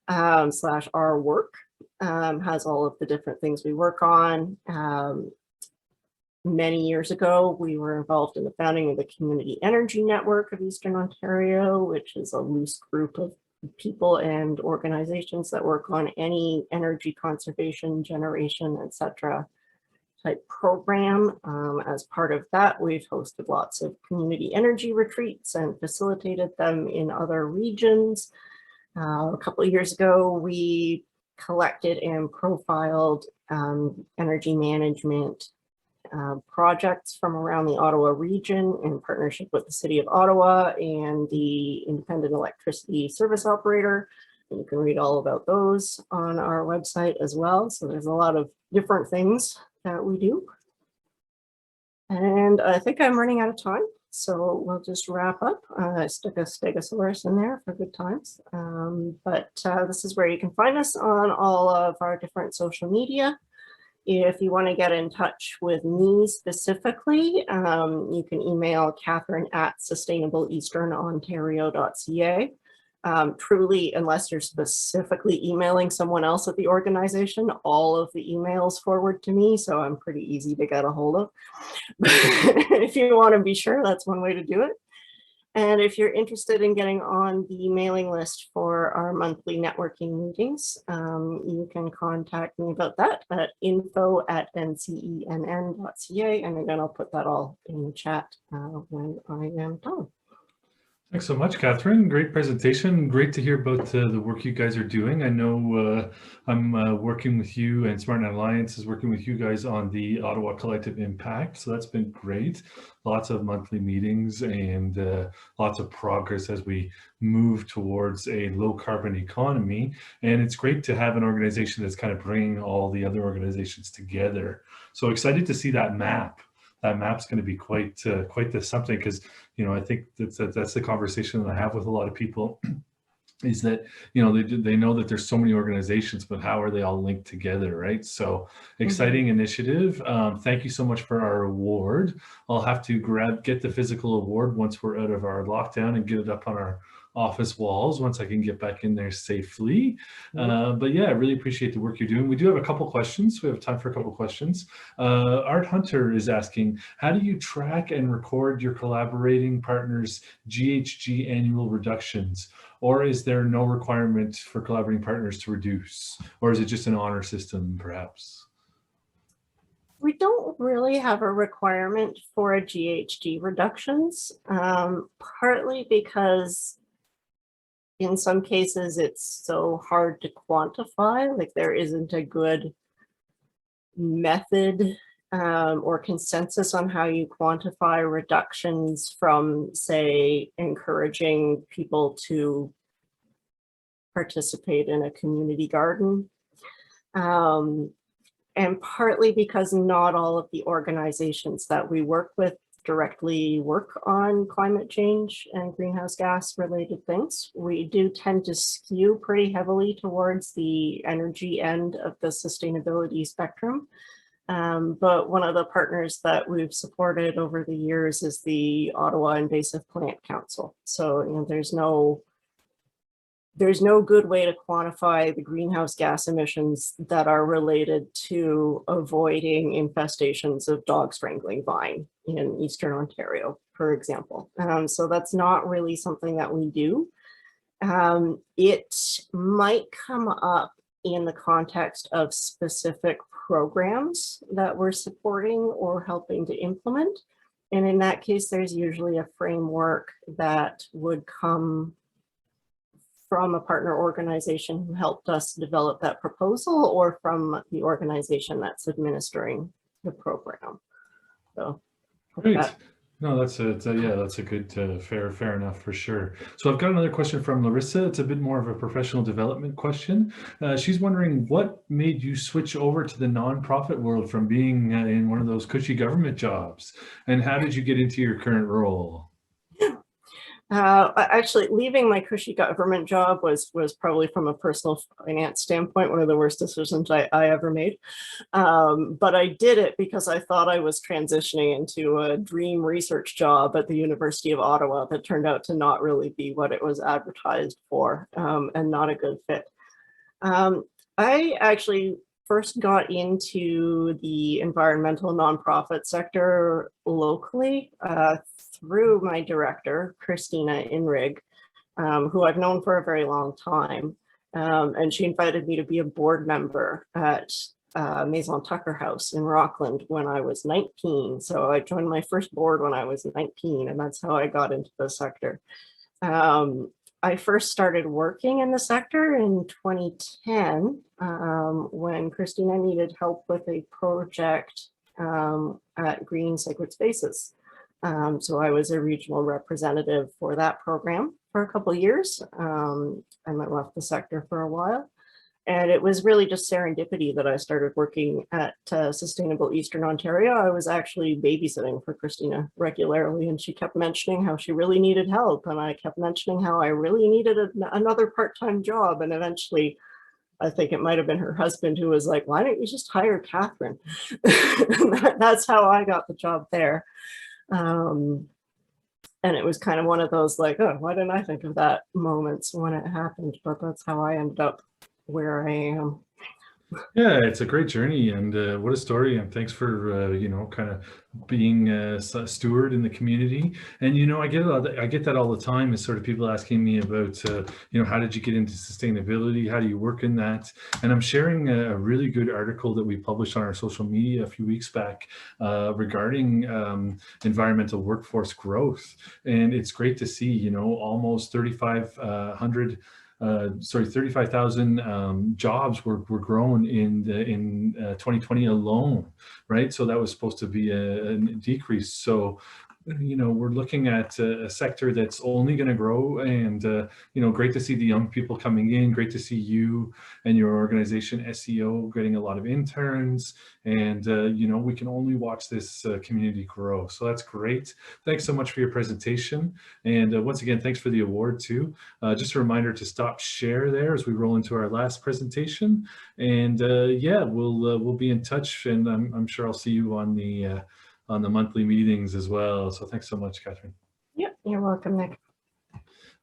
/our work. Has all of the different things we work on. Many years ago, we were involved in the founding of the Community Energy Network of Eastern Ontario, which is a loose group of people and organizations that work on any energy conservation, generation, etc. type program. As part of that, we've hosted lots of community energy retreats and facilitated them in other regions. A couple of years ago, we collected and profiled energy management projects from around the Ottawa region in partnership with the City of Ottawa and the Independent Electricity Service Operator. And you can read all about those on our website as well. So there's a lot of different things that we do. And I think I'm running out of time, so we'll just wrap up. I stuck a stegosaurus in there for good times. But this is where you can find us on all of our different social media. If you want to get in touch with me specifically, you can email Kathryn at sustainableeasternontario.ca. Truly, unless you're specifically emailing someone else at the organization, all of the emails forward to me, so I'm pretty easy to get a hold of. If you want to be sure, that's one way to do it. And if you're interested in getting on the mailing list for our monthly networking meetings, you can contact me about that at info@ncenn.ca. And again, I'll put that all in the chat when I am done. Thanks so much, Kathryn. Great presentation. Great to hear about the work you guys are doing. I know I'm working with you, and SmartNet Alliance is working with you guys on the Ottawa Collective Impact. So that's been great. Lots of monthly meetings and lots of progress as we move towards a low carbon economy. And it's great to have an organization that's kind of bringing all the other organizations together. So excited to see that map. That map's going to be quite the something, because I think that's the conversation that I have with a lot of people is that they know that there's so many organizations, but how are they all linked together, right? So exciting initiative. Thank you so much for our award. I'll have to get the physical award once we're out of our lockdown and get it up on our office walls once I can get back in there safely. But yeah, I really appreciate the work you're doing. We do have a couple questions. We have time for a couple questions. Art Hunter is asking, how do you track and record your collaborating partners' GHG annual reductions? Or is there no requirement for collaborating partners to reduce? Or is it just an honor system, perhaps? We don't really have a requirement for a GHG reductions, partly because in some cases it's so hard to quantify, like there isn't a good method or consensus on how you quantify reductions from, say, encouraging people to participate in a community garden. And partly because not all of the organizations that we work with directly work on climate change and greenhouse gas related things. We do tend to skew pretty heavily towards the energy end of the sustainability spectrum. But one of the partners that we've supported over the years is the Ottawa Invasive Plant Council. So there's no good way to quantify the greenhouse gas emissions that are related to avoiding infestations of dog strangling vine in Eastern Ontario, for example. So that's not really something that we do. It might come up in the context of specific programs that we're supporting or helping to implement. And in that case, there's usually a framework that would come from a partner organization who helped us develop that proposal, or from the organization that's administering the program. So great. No, that's a good fair enough for sure. So I've got another question from Larissa. It's a bit more of a professional development question. She's wondering, what made you switch over to the nonprofit world from being in one of those cushy government jobs, and how did you get into your current role? Actually, leaving my cushy government job was probably, from a personal finance standpoint, one of the worst decisions I ever made. But I did it because I thought I was transitioning into a dream research job at the University of Ottawa that turned out to not really be what it was advertised for, and not a good fit. I actually first got into the environmental nonprofit sector locally through my director, Christina Inrig, who I've known for a very long time. And she invited me to be a board member at Maison Tucker House in Rockland when I was 19. So I joined my first board when I was 19, and that's how I got into the sector. I first started working in the sector in 2010 when Christina needed help with a project at Green Sacred Spaces. So I was a regional representative for that program for a couple of years. And I left the sector for a while. And it was really just serendipity that I started working at Sustainable Eastern Ontario. I was actually babysitting for Christina regularly, and she kept mentioning how she really needed help. And I kept mentioning how I really needed another part-time job. And eventually, I think it might have been her husband who was like, why don't you just hire Kathryn? That's how I got the job there. And it was kind of one of those like, oh, why didn't I think of that moments when it happened? But that's how I ended up where I am. Yeah, it's a great journey, and what a story! And thanks for kind of being a steward in the community. And I get that all the time. Is sort of people asking me about how did you get into sustainability? How do you work in that? And I'm sharing a really good article that we published on our social media a few weeks back regarding environmental workforce growth. And it's great to see almost 35,000 jobs were grown in 2020 alone, right? So that was supposed to be a decrease. So we're looking at a sector that's only going to grow, and great to see the young people coming in. Great to see you and your organization SEO getting a lot of interns, and we can only watch this community grow. So that's great. Thanks so much for your presentation, and once again, thanks for the award too. Just a reminder to stop share there as we roll into our last presentation, and yeah, we'll be in touch, and I'm sure I'll see you on the monthly meetings as well. So thanks so much, Kathryn. Yep, you're welcome, Nick.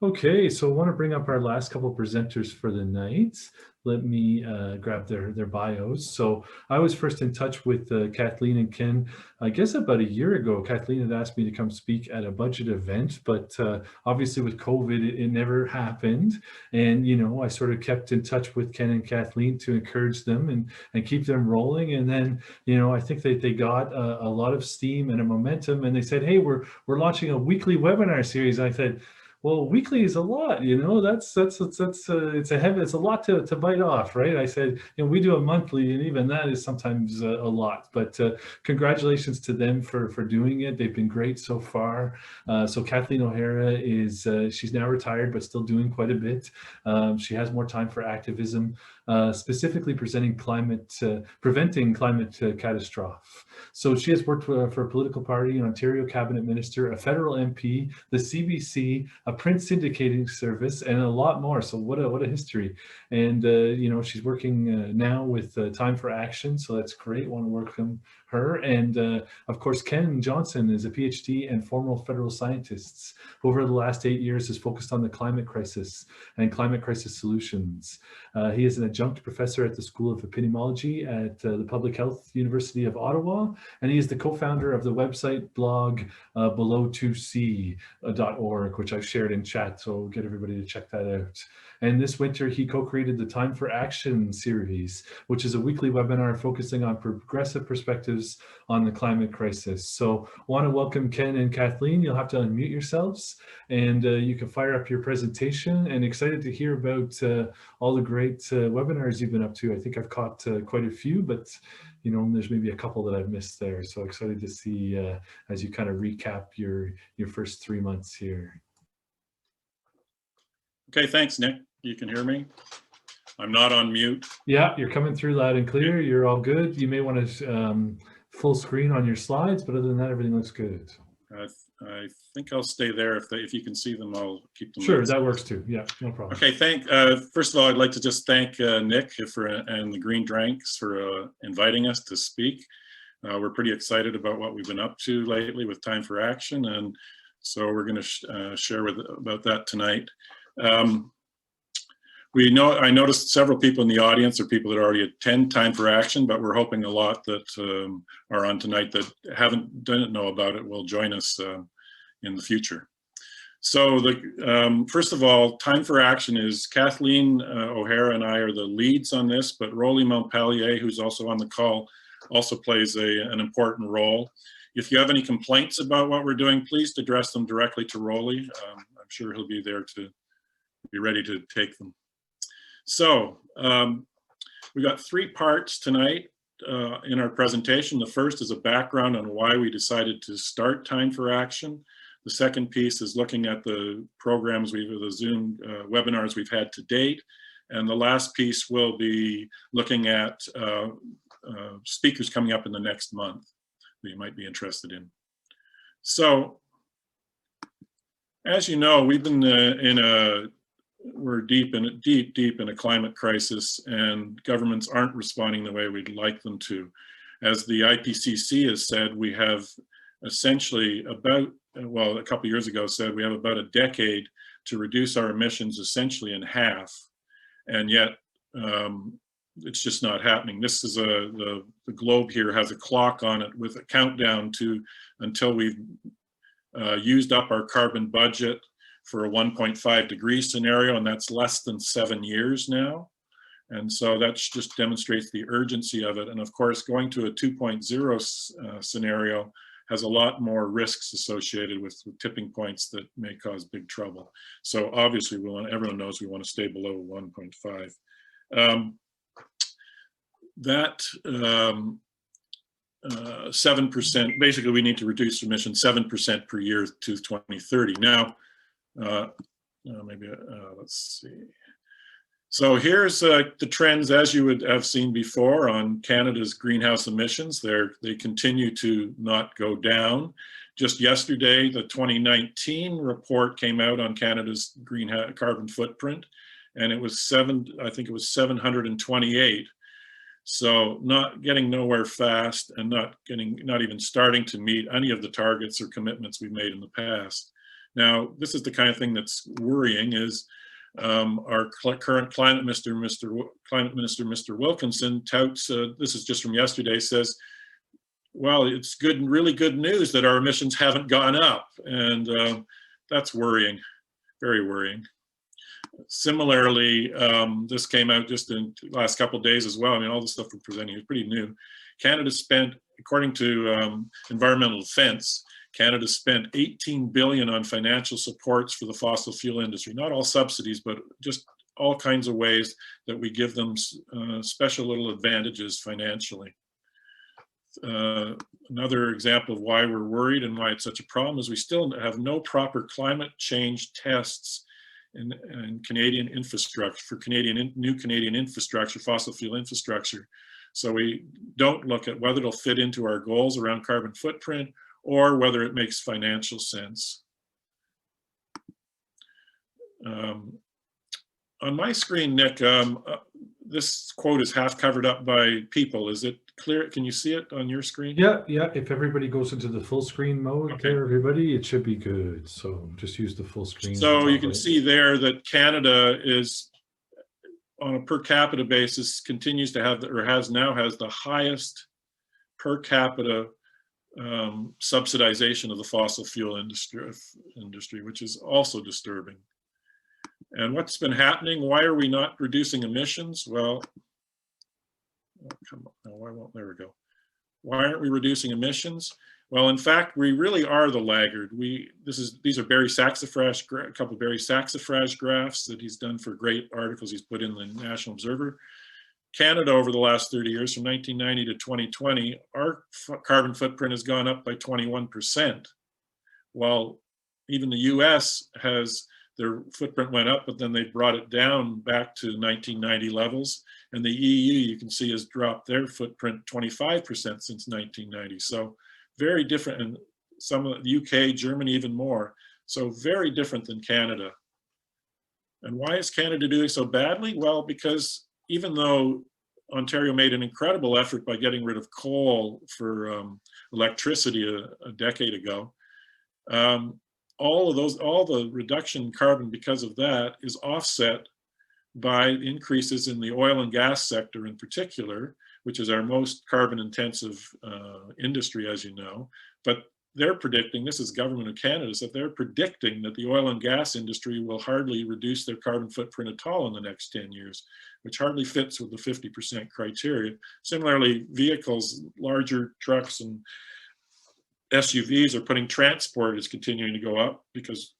Okay, so I want to bring up our last couple of presenters for the night. Let me grab their bios. So I was first in touch with Kathleen and Ken, I guess about a year ago. Kathleen had asked me to come speak at a budget event, but obviously with COVID, it never happened. And, I sort of kept in touch with Ken and Kathleen to encourage them and keep them rolling. And then, I think they got a lot of steam and a momentum, and they said, hey, we're launching a weekly webinar series. And I said, well, weekly is a lot, it's a lot to bite off, right? I said, we do a monthly, and even that is sometimes a lot, but congratulations to them for doing it. They've been great so far. So Kathleen O'Hara she's now retired, but still doing quite a bit. She has more time for activism, specifically preventing climate catastrophe. So she has worked for a political party, an Ontario cabinet minister, a federal MP, the CBC, a print syndicating service, and a lot more. So what a history. And she's working now with Time for Action, so that's great. Want to welcome her. And of course, Ken Johnson is a PhD and former federal scientist. Over the last 8 years has focused on the climate crisis and climate crisis solutions. He is an adjunct professor at the School of Epidemiology at the Public Health University of Ottawa, and he is the co-founder of the website blog below2c.org, which I've shared in chat, so we'll get everybody to check that out. And this winter, he co-created the Time for Action series, which is a weekly webinar focusing on progressive perspectives on the climate crisis. So I want to welcome Ken and Kathleen. You'll have to unmute yourselves, and you can fire up your presentation, and excited to hear about all the great webinars you've been up to. I think I've caught quite a few, but there's maybe a couple that I've missed there. So excited to see as you kind of recap your first 3 months here. Okay, thanks, Nick. You can hear me? I'm not on mute. Yeah, you're coming through loud and clear. You're all good. You may want to full screen on your slides, but other than that, everything looks good. I think I'll stay there. If you can see them, I'll keep them. Sure, that works too. Yeah, no problem. Okay, first of all, I'd like to just thank Nick and the Green Drinks for inviting us to speak. We're pretty excited about what we've been up to lately with Time for Action, and so we're going to share about that tonight. I noticed several people in the audience are people that already attend Time for Action, but we're hoping a lot that are on tonight that didn't know about it will join us in the future. So first of all, Time for Action is Kathleen O'Hara and I are the leads on this, but Rolly Montpellier, who's also on the call, also plays an important role. If you have any complaints about what we're doing, please address them directly to Rolly. I'm sure he'll be there to be ready to take them. So we got 3 parts tonight in our presentation. The first is a background on why we decided to start Time for Action. The second piece is looking at the programs the Zoom webinars we've had to date. And the last piece will be looking at speakers coming up in the next month that you might be interested in. So, as you know, we've been we're deep in a climate crisis, and governments aren't responding the way we'd like them to. As the IPCC has said, we have essentially a couple years ago said we have about a decade to reduce our emissions essentially in half, and yet it's just not happening. This is the globe here has a clock on it with a countdown to until we've used up our carbon budget for a 1.5 degree scenario, and that's less than 7 years now. And so that just demonstrates the urgency of it. And of course, going to a 2.0 scenario has a lot more risks associated with tipping points that may cause big trouble. So obviously, everyone knows we want to stay below 1.5. That 7%, basically we need to reduce emissions 7% per year to 2030. Now, let's see. So here's the trends as you would have seen before on Canada's greenhouse emissions. They continue to not go down. Just yesterday, the 2019 report came out on Canada's greenhouse carbon footprint, and it was I think it was 728. So not getting nowhere fast, and not even starting to meet any of the targets or commitments we've made in the past. Now, this is the kind of thing that's worrying is our current climate minister, Mr. Wilkinson, touts, this is just from yesterday, says, well, it's good, really good news that our emissions haven't gone up. And that's worrying, very worrying. Similarly, this came out just in the last couple of days as well. I mean, all the stuff we're presenting is pretty new. Canada spent, according to Environmental Defense, Canada spent $18 billion on financial supports for the fossil fuel industry. Not all subsidies, but just all kinds of ways that we give them special little advantages financially. Another example of why we're worried and why it's such a problem is we still have no proper climate change tests in Canadian infrastructure, for new Canadian infrastructure, fossil fuel infrastructure. So we don't look at whether it'll fit into our goals around carbon footprint or whether it makes financial sense. On my screen, Nick, this quote is half covered up by people. Is it clear? Can you see it on your screen? Yeah. If everybody goes into the full screen mode, okay, there, everybody, it should be good. So just use the full screen. So you can see there that Canada is, on a per capita basis, continues to have, or has the highest per capita subsidization of the fossil fuel industry, which is also disturbing. And what's been happening? Why are we not reducing emissions? Well, come on, there we go. Why aren't we reducing emissions? Well, in fact, we really are the laggard. These are Barry Saxifrage, a couple of Barry Saxifrage graphs that he's done for great articles he's put in the National Observer. Canada, over the last 30 years, from 1990 to 2020, our carbon footprint has gone up by 21%. While even the US their footprint went up, but then they brought it down back to 1990 levels. And the EU, you can see, has dropped their footprint 25% since 1990. So very different, and some of the UK, Germany even more. So very different than Canada. And why is Canada doing so badly? Well, because even though Ontario made an incredible effort by getting rid of coal for electricity a decade ago, all the reduction in carbon because of that is offset by increases in the oil and gas sector in particular, which is our most carbon intensive industry, as you know. But they're predicting, this is Government of Canada, so they're predicting that the oil and gas industry will hardly reduce their carbon footprint at all in the next 10 years, which hardly fits with the 50% criteria. Similarly, vehicles, larger trucks and SUVs are putting transport is continuing to go up because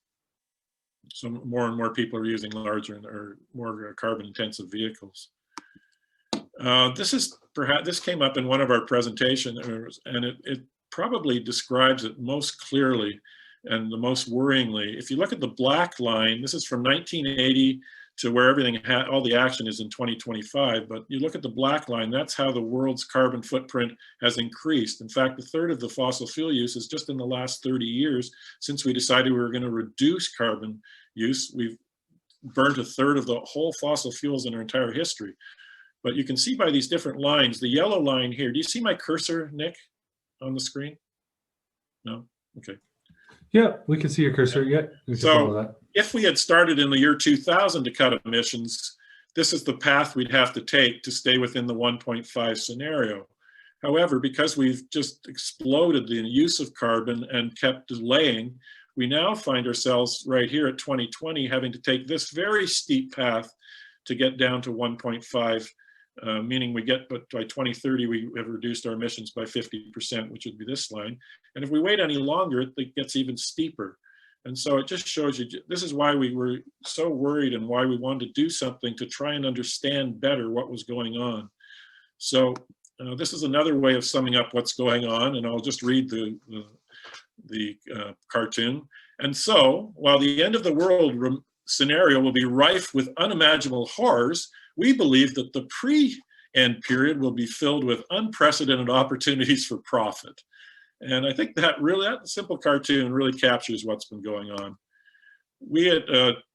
more and more people are using larger or more carbon intensive vehicles. This came up in one of our presentations, and it probably describes it most clearly and the most worryingly. If you look at the black line, this is from 1980 to where everything all the action is in 2025, but you look at the black line, that's how the world's carbon footprint has increased. In fact, a third of the fossil fuel use is just in the last 30 years since we decided we were going to reduce carbon use. We've burned a third of the whole fossil fuels in our entire history. But you can see by these different lines, the yellow line here, do you see my cursor, Nick, on the screen? No? Okay. Yeah, we can see your cursor. Yeah, we can follow that. If we had started in the year 2000 to cut emissions, this is the path we'd have to take to stay within the 1.5 scenario. However, because we've just exploded the use of carbon and kept delaying, we now find ourselves right here at 2020 having to take this very steep path to get down to 1.5, meaning we get, but by 2030, we have reduced our emissions by 50%, which would be this line. And if we wait any longer, it gets even steeper. And so it just shows you, this is why we were so worried and why we wanted to do something to try and understand better what was going on. So this is another way of summing up what's going on, and I'll just read the cartoon. And so, while the end of the world scenario will be rife with unimaginable horrors, we believe that the pre-end period will be filled with unprecedented opportunities for profit. And I think that simple cartoon really captures what's been going on. We at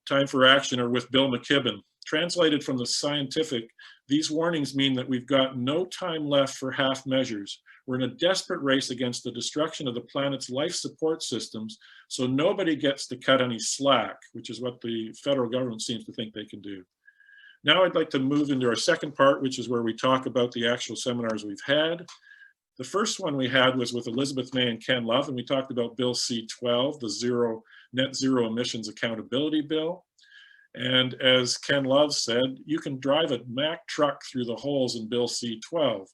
Time for Action are with Bill McKibben. Translated from the scientific, these warnings mean that we've got no time left for half measures. We're in a desperate race against the destruction of the planet's life support systems, so nobody gets to cut any slack, which is what the federal government seems to think they can do. Now I'd like to move into our second part, which is where we talk about the actual seminars we've had. The first one we had was with Elizabeth May and Ken Love, and we talked about Bill C-12, the Net Zero Emissions Accountability Bill. And as Ken Love said, you can drive a Mack truck through the holes in Bill C-12.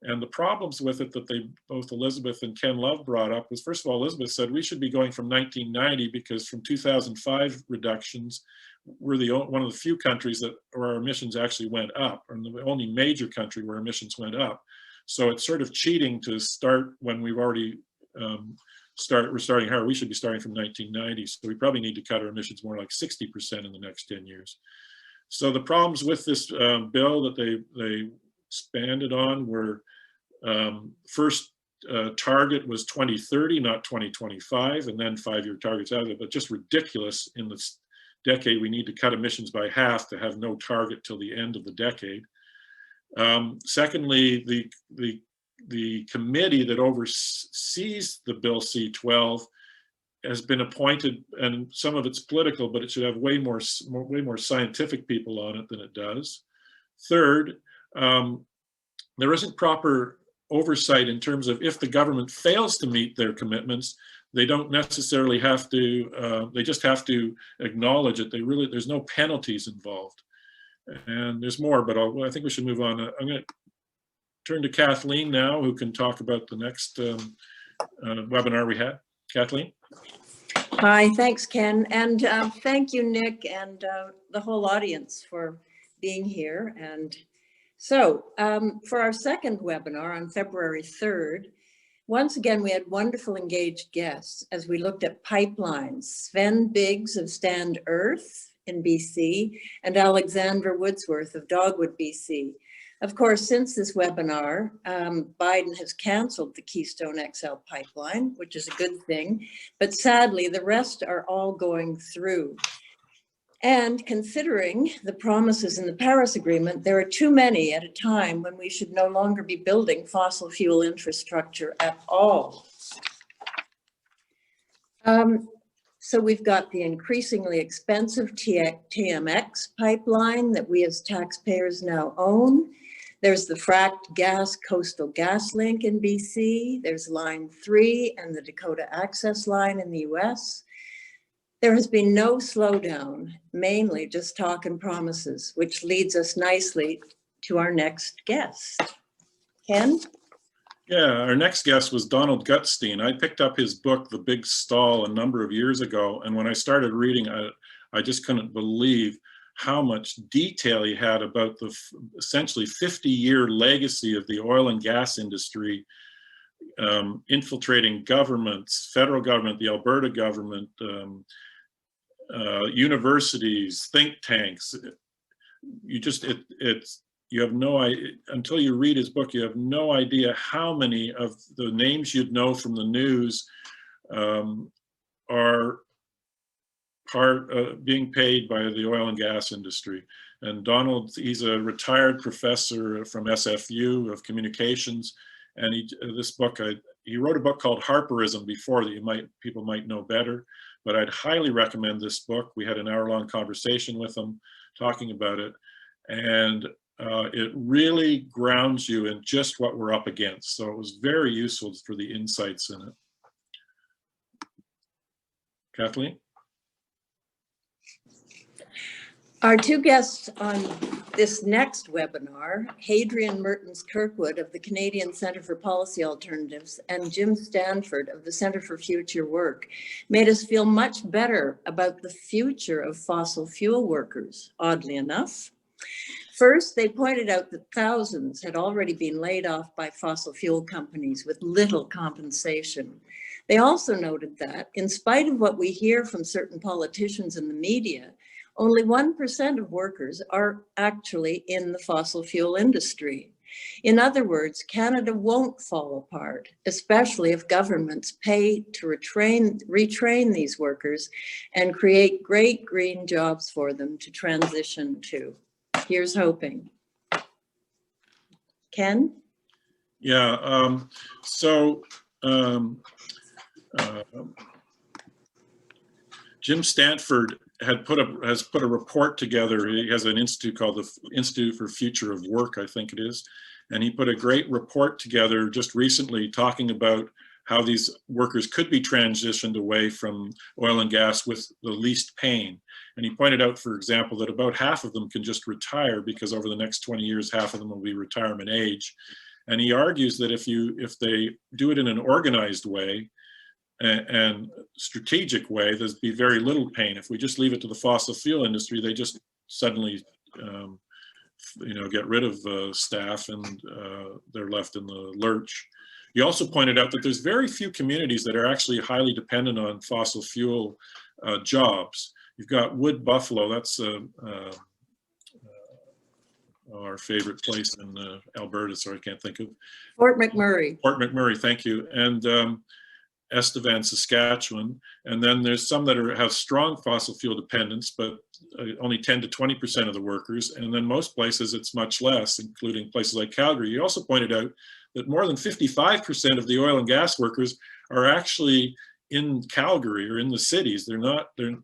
And the problems with it that both Elizabeth and Ken Love brought up was, first of all, Elizabeth said we should be going from 1990 because from 2005 reductions, we're one of the few countries where our emissions actually went up, or the only major country where emissions went up. So it's sort of cheating to start when we've already we're starting higher. We should be starting from 1990. So we probably need to cut our emissions more like 60% in the next 10 years. So the problems with this bill that they expanded on were first target was 2030, not 2025, and then 5-year targets out of it, but just ridiculous. In this decade, we need to cut emissions by half to have no target till the end of the decade. Secondly, the committee that oversees the Bill C-12 has been appointed, and some of it's political, but it should have way more scientific people on it than it does. Third, there isn't proper oversight in terms of if the government fails to meet their commitments, they don't necessarily have to, they just have to acknowledge it. There's no penalties involved. And there's more, but I think we should move on. I'm going to turn to Kathleen now, who can talk about the next webinar we had. Kathleen? Hi, thanks, Ken. And thank you, Nick, and the whole audience for being here. And so for our second webinar on February 3rd, once again, we had wonderful engaged guests as we looked at pipelines. Sven Biggs of Stand Earth in BC and Alexandra Woodsworth of Dogwood, BC. Of course, since this webinar, Biden has canceled the Keystone XL pipeline, which is a good thing, but sadly, the rest are all going through. And considering the promises in the Paris Agreement, there are too many at a time when we should no longer be building fossil fuel infrastructure at all. So we've got the increasingly expensive TMX pipeline that we as taxpayers now own. There's the fracked gas Coastal Gas Link in BC. There's Line 3 and the Dakota Access Line in the US. There has been no slowdown, mainly just talk and promises, which leads us nicely to our next guest. Ken? Yeah, our next guest was Donald Gutstein. I picked up his book, The Big Stall, a number of years ago. And when I started reading, I just couldn't believe how much detail he had about the essentially 50-year legacy of the oil and gas industry, infiltrating governments, federal government, the Alberta government, universities, think tanks. You have no idea, until you read his book, you have no idea how many of the names you'd know from the news are being paid by the oil and gas industry. And Donald, he's a retired professor from SFU of communications, and he wrote a book called Harperism before that people might know better, but I'd highly recommend this book. We had an hour-long conversation with him talking about it. And it really grounds you in just what we're up against. So it was very useful for the insights in it. Kathleen? Our two guests on this next webinar, Hadrian Mertens-Kirkwood of the Canadian Centre for Policy Alternatives and Jim Stanford of the Centre for Future Work, made us feel much better about the future of fossil fuel workers, oddly enough. First, they pointed out that thousands had already been laid off by fossil fuel companies with little compensation. They also noted that, in spite of what we hear from certain politicians in the media, only 1% of workers are actually in the fossil fuel industry. In other words, Canada won't fall apart, especially if governments pay to retrain these workers and create great green jobs for them to transition to. Here's hoping. Ken? Yeah, Jim Stanford has put a report together. He has an institute called the Institute for Future of Work, I think it is. And he put a great report together just recently talking about how these workers could be transitioned away from oil and gas with the least pain. And he pointed out, for example, that about half of them can just retire because over the next 20 years, half of them will be retirement age. And he argues that if they do it in an organized way and strategic way, there's be very little pain. If we just leave it to the fossil fuel industry, they just suddenly get rid of staff and they're left in the lurch. He also pointed out that there's very few communities that are actually highly dependent on fossil fuel jobs. You've got Wood Buffalo, that's our favorite place in Alberta, so I can't think of. Fort McMurray. Fort McMurray, thank you. And Estevan, Saskatchewan. And then there's some that have strong fossil fuel dependence, but only 10 to 20% of the workers. And then most places it's much less, including places like Calgary. You also pointed out that more than 55% of the oil and gas workers are actually in Calgary or in the cities.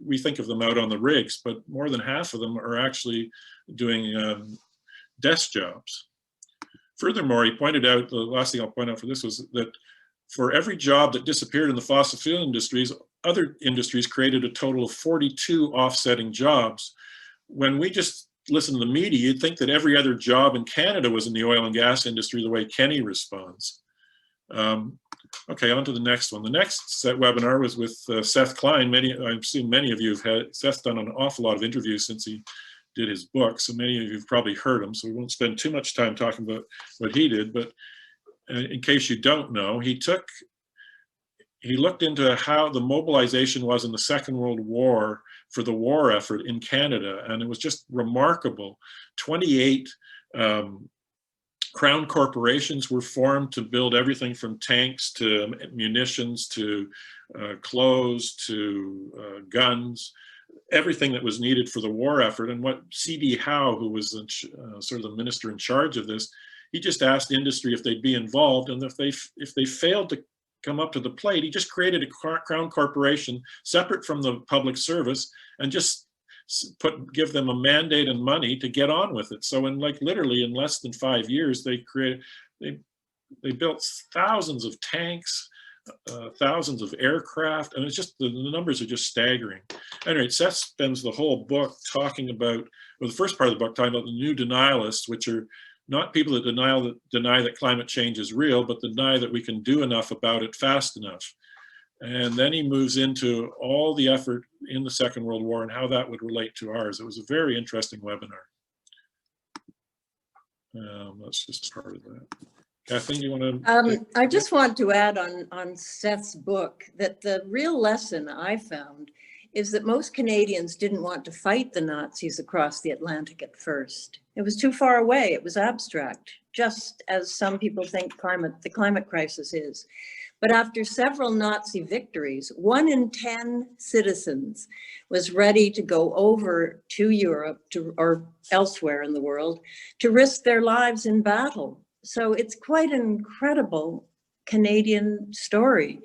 We think of them out on the rigs, but more than half of them are actually doing desk jobs. Furthermore, he pointed out, the last thing I'll point out for this was that for every job that disappeared in the fossil fuel industries, other industries created a total of 42 offsetting jobs. When we just listen to the media, you'd think that every other job in Canada was in the oil and gas industry the way Kenny responds. Okay, on to the next one. The next webinar was with Seth Klein. I've seen many of you have had, Seth's done an awful lot of interviews since he did his book, so many of you have probably heard him, so we won't spend too much time talking about what he did, but in case you don't know, he looked into how the mobilization was in the Second World War for the war effort in Canada, and it was just remarkable. 28 crown corporations were formed to build everything from tanks to munitions to clothes to guns, everything that was needed for the war effort. And what C.D. Howe, who was sort of the minister in charge of this, he just asked the industry if they'd be involved, and if they failed to come up to the plate, he just created a crown corporation separate from the public service and just give them a mandate and money to get on with it. So literally in less than 5 years, they built thousands of tanks, thousands of aircraft, and it's just the numbers are just staggering. Anyway, Seth spends the whole book talking about, well, the first part of the book talking about the new denialists, which are not people that deny that climate change is real, but deny that we can do enough about it fast enough. And then he moves into all the effort in the Second World War and how that would relate to ours. It was a very interesting webinar. That's just part of that. Kathleen, you want to? I just want to add on Seth's book that the real lesson I found is that most Canadians didn't want to fight the Nazis across the Atlantic at first. It was too far away. It was abstract, just as some people think the climate crisis is. But after several Nazi victories, 1 in 10 citizens was ready to go over to Europe or elsewhere in the world to risk their lives in battle. So it's quite an incredible Canadian story.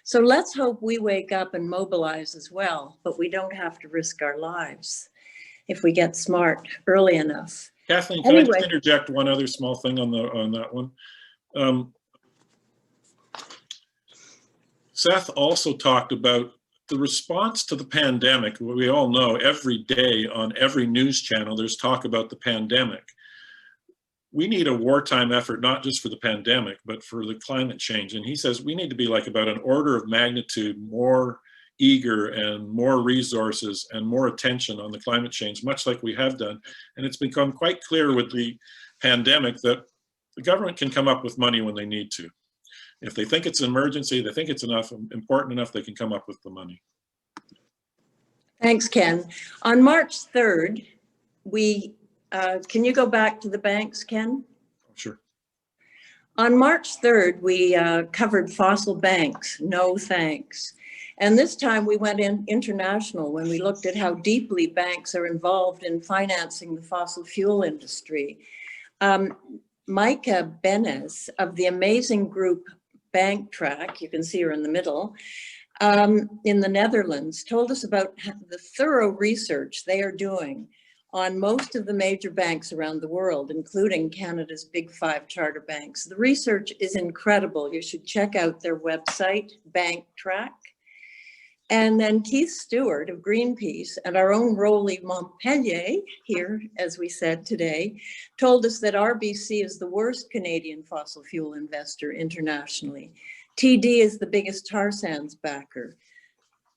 So let's hope we wake up and mobilize as well, but we don't have to risk our lives if we get smart early enough. Kathleen, can I just interject one other small thing on that one? Seth also talked about the response to the pandemic. We all know every day on every news channel, there's talk about the pandemic. We need a wartime effort, not just for the pandemic, but for the climate change. And he says we need to be like about an order of magnitude more eager and more resources and more attention on the climate change, much like we have done. And it's become quite clear with the pandemic that the government can come up with money when they need to. If they think it's an emergency, they think it's important enough, they can come up with the money. Thanks, Ken. On March 3rd, can you go back to the banks, Ken? Sure. On March 3rd, we covered fossil banks, no thanks. And this time we went international when we looked at how deeply banks are involved in financing the fossil fuel industry. Micah Benes of the amazing group Bank Track, you can see her in the middle, in the Netherlands, told us about the thorough research they are doing on most of the major banks around the world, including Canada's Big Five charter banks. The research is incredible. You should check out their website, Bank Track. And then Keith Stewart of Greenpeace and our own Rolly Montpellier here, as we said today, told us that RBC is the worst Canadian fossil fuel investor internationally. TD is the biggest tar sands backer.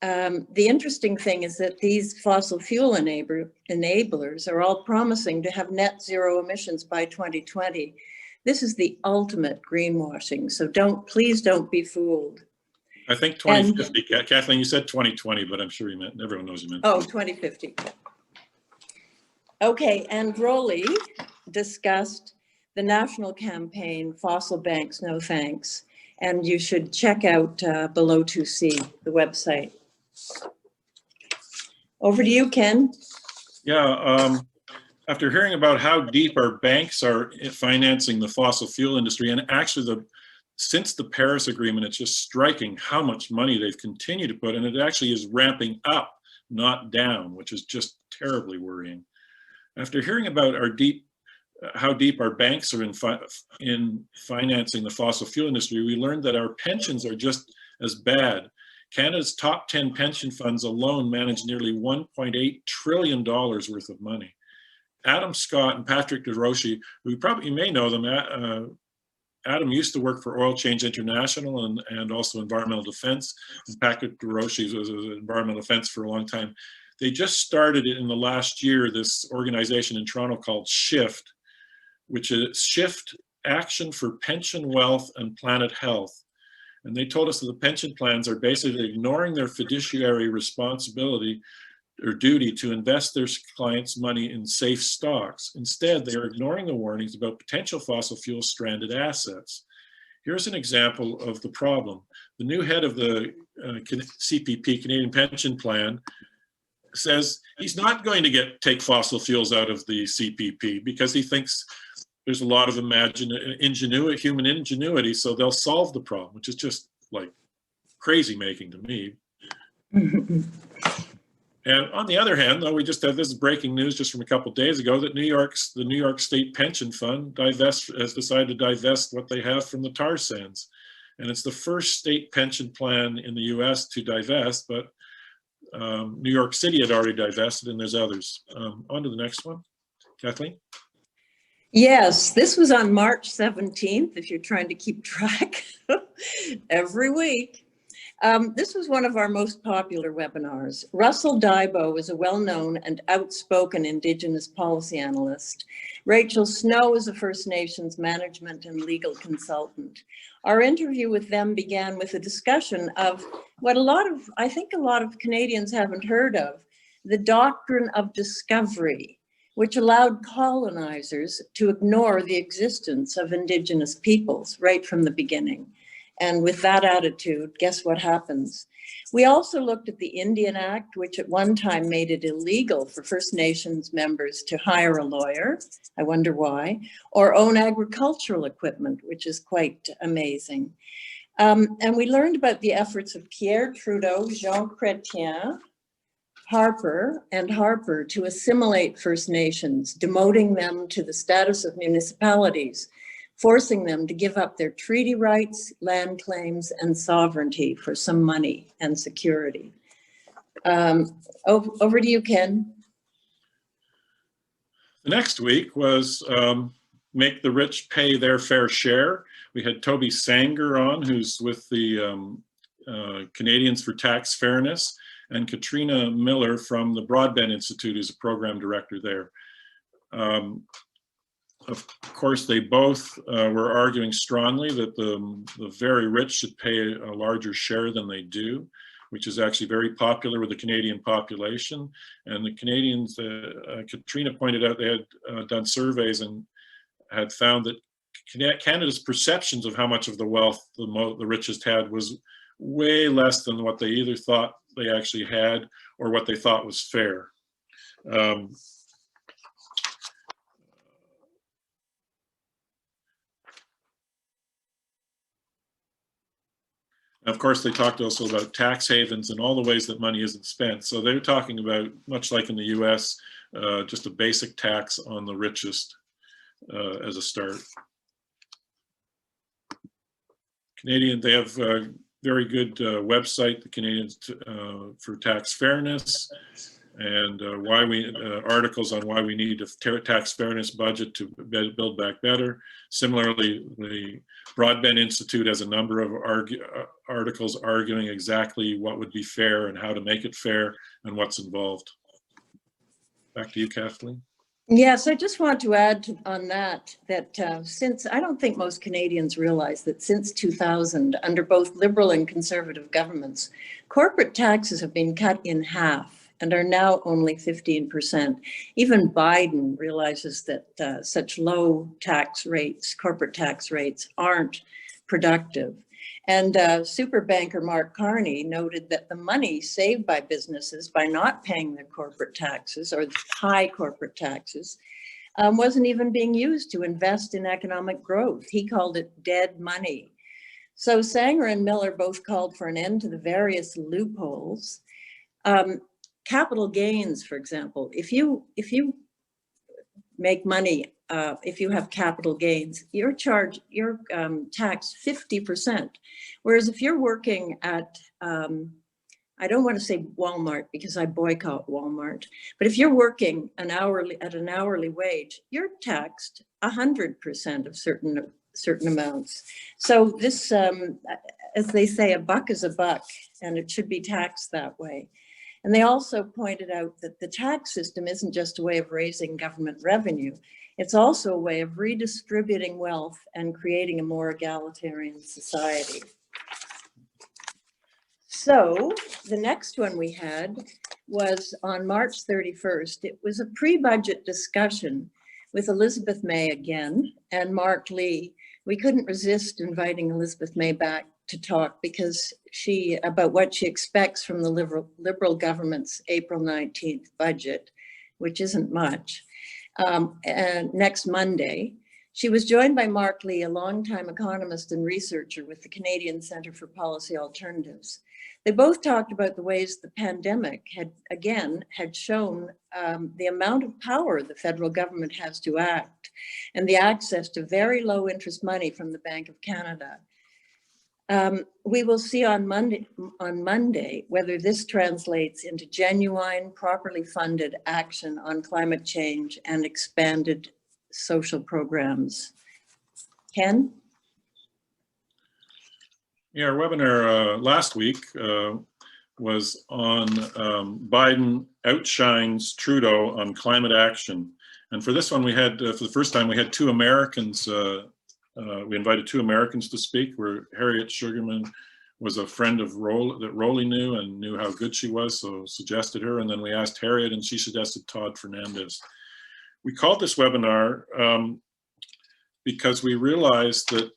The interesting thing is that these fossil fuel enablers are all promising to have net zero emissions by 2020. This is the ultimate greenwashing, so please don't be fooled. I think 2050, Kathleen, you said 2020, but I'm sure you meant, everyone knows you meant. Oh, 2050. Okay, and Rolly discussed the national campaign, Fossil Banks, No Thanks, and you should check out Below 2C, the website. Over to you, Ken. Yeah, after hearing about how deep our banks are financing the fossil fuel industry, and actually since the Paris Agreement, it's just striking how much money they've continued to put, and it actually is ramping up, not down, which is just terribly worrying. After hearing about how deep our banks are in financing the fossil fuel industry, we learned that our pensions are just as bad. Canada's top 10 pension funds alone manage nearly $1.8 trillion worth of money. Adam Scott and Patrick DeRoche, who you may know them, Adam used to work for Oil Change International and also Environmental Defense. And Patrick DeRoche was Environmental Defense for a long time. They just started in the last year this organization in Toronto called SHIFT, which is Shift Action for Pension Wealth and Planet Health. And they told us that the pension plans are basically ignoring their fiduciary responsibility or duty to invest their clients' money in safe stocks. Instead, they are ignoring the warnings about potential fossil fuel stranded assets. Here's an example of the problem. The new head of the CPP, Canadian Pension Plan, says he's not going to take fossil fuels out of the CPP because he thinks there's a lot of human ingenuity, so they'll solve the problem, which is just like crazy making to me. And on the other hand, though, we just have this breaking news just from a couple of days ago that the New York State Pension Fund has decided to divest what they have from the tar sands. And it's the first state pension plan in the US to divest, but New York City had already divested, and there's others. On to the next one, Kathleen. Yes, this was on March 17th, if you're trying to keep track every week. This was one of our most popular webinars. Russell Dybo is a well-known and outspoken Indigenous policy analyst. Rachel Snow is a First Nations management and legal consultant. Our interview with them began with a discussion of what I think a lot of Canadians haven't heard of, the doctrine of discovery, which allowed colonizers to ignore the existence of Indigenous peoples right from the beginning. And with that attitude, guess what happens? We also looked at the Indian Act, which at one time made it illegal for First Nations members to hire a lawyer, I wonder why, or own agricultural equipment, which is quite amazing. And we learned about the efforts of Pierre Trudeau, Jean Chrétien, Harper and Harper to assimilate First Nations, demoting them to the status of municipalities, forcing them to give up their treaty rights, land claims, and sovereignty for some money and security. Over to you, Ken. The next week was Make the Rich Pay Their Fair Share. We had Toby Sanger on, who's with the Canadians for Tax Fairness, and Katrina Miller from the Broadband Institute, who's a program director there. Of course, they both were arguing strongly that the very rich should pay a larger share than they do, which is actually very popular with the Canadian population. And the Canadians, Katrina pointed out, they had done surveys and had found that Canada's perceptions of how much of the wealth the richest had was way less than what they either thought they actually had or what they thought was fair. Of course, they talked also about tax havens and all the ways that money isn't spent. So they're talking about, much like in the US, just a basic tax on the richest as a start. Canadian, they have a very good website, the Canadians for Tax Fairness, and articles on why we need a tax fairness budget to build back better. Similarly, the Broadband Institute has a number of articles arguing exactly what would be fair and how to make it fair and what's involved. Back to you, Kathleen. Yes, I just want to add on that since I don't think most Canadians realize that since 2000, under both Liberal and Conservative governments, corporate taxes have been cut in half and are now only 15%. Even Biden realizes that such low tax rates, corporate tax rates, aren't productive. And super banker Mark Carney noted that the money saved by businesses by not paying their corporate taxes or high corporate taxes wasn't even being used to invest in economic growth. He called it dead money. So Sanger and Miller both called for an end to the various loopholes. Capital gains, for example, if you make money, if you have capital gains, you're taxed 50%. Whereas if you're working at, I don't want to say Walmart because I boycott Walmart, but if you're working at an hourly wage, you're taxed 100% of certain amounts. So this, as they say, a buck is a buck, and it should be taxed that way. And they also pointed out that the tax system isn't just a way of raising government revenue. It's also a way of redistributing wealth and creating a more egalitarian society. So the next one we had was on March 31st. It was a pre-budget discussion with Elizabeth May again and Mark Lee. We couldn't resist inviting Elizabeth May back to talk because about what she expects from the Liberal government's April 19th budget, which isn't much. And next Monday, she was joined by Mark Lee, a longtime economist and researcher with the Canadian Centre for Policy Alternatives. They both talked about the ways the pandemic had shown the amount of power the federal government has to act and the access to very low interest money from the Bank of Canada. We will see on Monday whether this translates into genuine, properly funded action on climate change and expanded social programs. Ken? Yeah, our webinar last week was on Biden outshines Trudeau on climate action. And for this one, we had, for the first time, we had two Americans. We invited two Americans to speak, where Harriet Sugarman was a friend of that Rowley knew and knew how good she was, so suggested her. And then we asked Harriet, and she suggested Todd Fernandez. We called this webinar because we realized that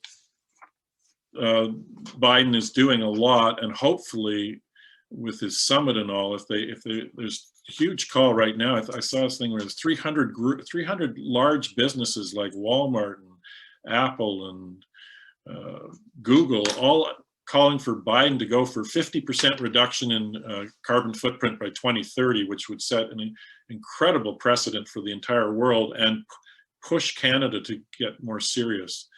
Biden is doing a lot, and hopefully with his summit and all, there's a huge call right now. I saw this thing where there's 300 large businesses like Walmart and Apple and Google, all calling for Biden to go for 50% reduction in carbon footprint by 2030, which would set an incredible precedent for the entire world and push Canada to get more serious.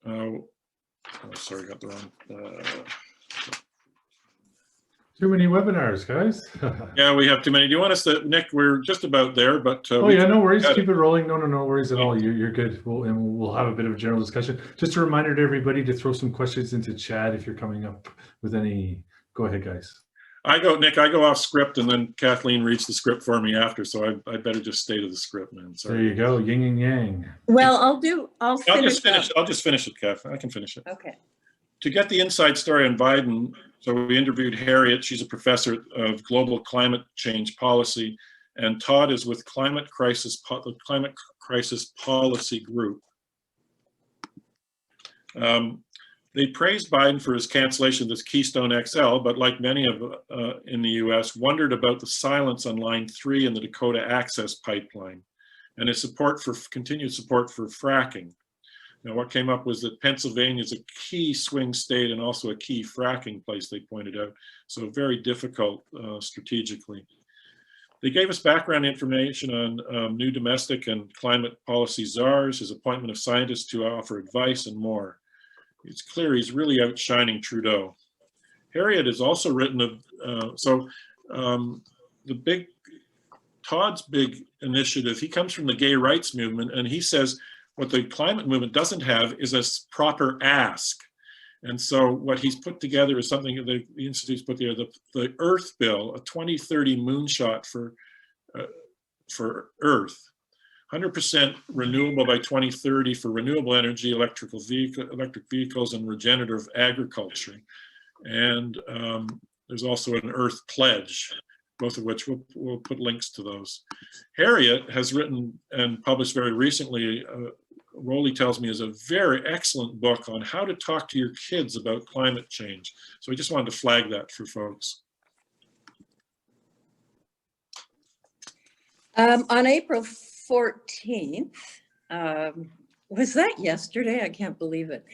Oh, sorry, got the wrong. Too many webinars, guys. Yeah, we have too many. Do you want us to, Nick? We're just about there, but oh yeah, no worries. Keep it rolling. No worries at all. You're good. We'll have a bit of a general discussion. Just a reminder to everybody to throw some questions into chat if you're coming up with any. Go ahead, guys. Nick, I go off script, and then Kathleen reads the script for me after. So I better just stay to the script, man. Sorry. There you go, yin and yang. Well, I'll just finish. I'll just finish it, Kath. I can finish it. Okay. To get the inside story on Biden, so we interviewed Harriet. She's a professor of global climate change policy, and Todd is with the Climate Crisis Policy Group. They praised Biden for his cancellation of this Keystone XL, but like many of in the U.S., wondered about the silence on Line 3 in the Dakota Access Pipeline and his continued support for fracking. Now, what came up was that Pennsylvania is a key swing state and also a key fracking place, they pointed out, so very difficult strategically. They gave us background information on new domestic and climate policy czars, his appointment of scientists to offer advice, and more. It's clear he's really outshining Trudeau. Harriet has also written Todd's big initiative, he comes from the gay rights movement, and he says what the climate movement doesn't have is a proper ask. And so what he's put together is something that the Institute's put together, the Earth Bill, a 2030 moonshot for Earth. 100% renewable by 2030 for renewable energy, electric vehicles, and regenerative agriculture. And there's also an Earth Pledge, both of which we'll put links to those. Harriet has written and published very recently, Rolly tells me, is a very excellent book on how to talk to your kids about climate change. So I just wanted to flag that for folks. On April 14th, was that yesterday? I can't believe it.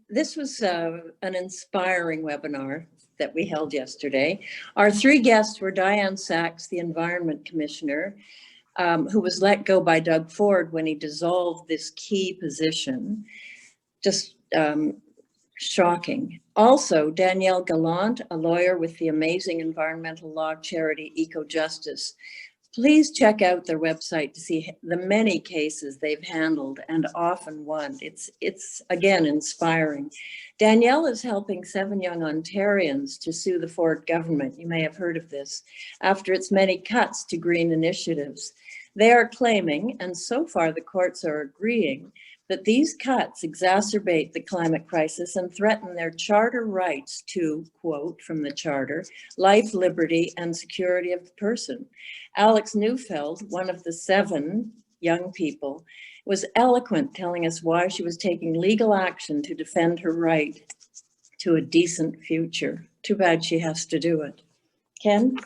This was an inspiring webinar that we held yesterday. Our three guests were Diane Sachs, the Environment Commissioner, who was let go by Doug Ford when he dissolved this key position. Just shocking. Also, Danielle Gallant, a lawyer with the amazing environmental law charity EcoJustice. Please check out their website to see the many cases they've handled and often won. It's again, inspiring. Danielle is helping 7 young Ontarians to sue the Ford government. You may have heard of this, after its many cuts to green initiatives. They are claiming, and so far the courts are agreeing, that these cuts exacerbate the climate crisis and threaten their charter rights to, quote from the charter, life, liberty, and security of the person. Alex Neufeld, one of the 7 young people, was eloquent, telling us why she was taking legal action to defend her right to a decent future. Too bad she has to do it. Ken?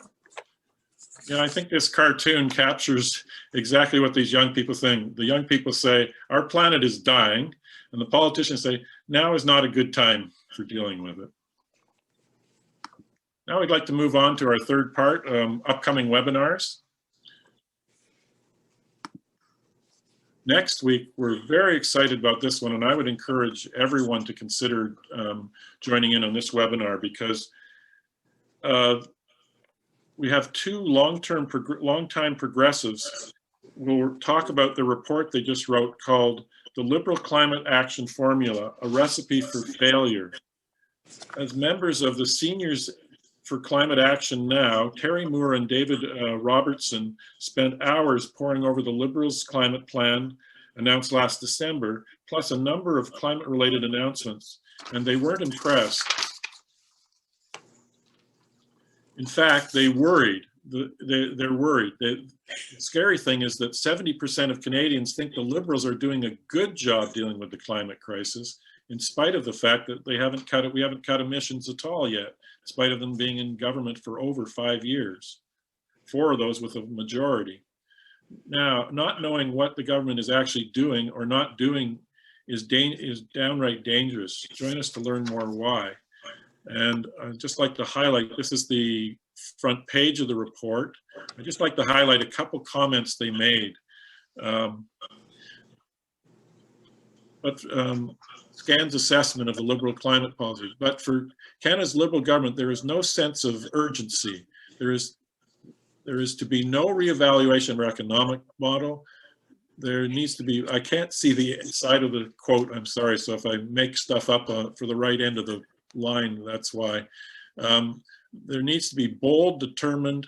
Yeah, I think this cartoon captures exactly what these young people think. The young people say, our planet is dying, and the politicians say, now is not a good time for dealing with it. Now we'd like to move on to our third part, upcoming webinars. Next week, we're very excited about this one, and I would encourage everyone to consider joining in on this webinar, because we have 2 longtime progressives who will talk about the report they just wrote called The Liberal Climate Action Formula, a Recipe for Failure. As members of the Seniors for Climate Action Now, Terry Moore and David Robertson spent hours poring over the Liberals' climate plan announced last December, plus a number of climate-related announcements, and they weren't impressed. In fact, they worried. They're worried. The scary thing is that 70% of Canadians think the Liberals are doing a good job dealing with the climate crisis, in spite of the fact that we haven't cut emissions at all yet, in spite of them being in government for over 5 years, 4 of those with a majority. Now, not knowing what the government is actually doing or not doing is downright dangerous. Join us to learn more why. And I'd just like to highlight, this is the front page of the report. I'd just like to highlight a couple comments they made. Scan's assessment of the Liberal climate policy. But for Canada's Liberal government, there is no sense of urgency. There is to be no reevaluation of our economic model. There needs to be, I can't see the side of the quote, I'm sorry, so if I make stuff up for the right end of the line, that's why. There needs to be bold, determined,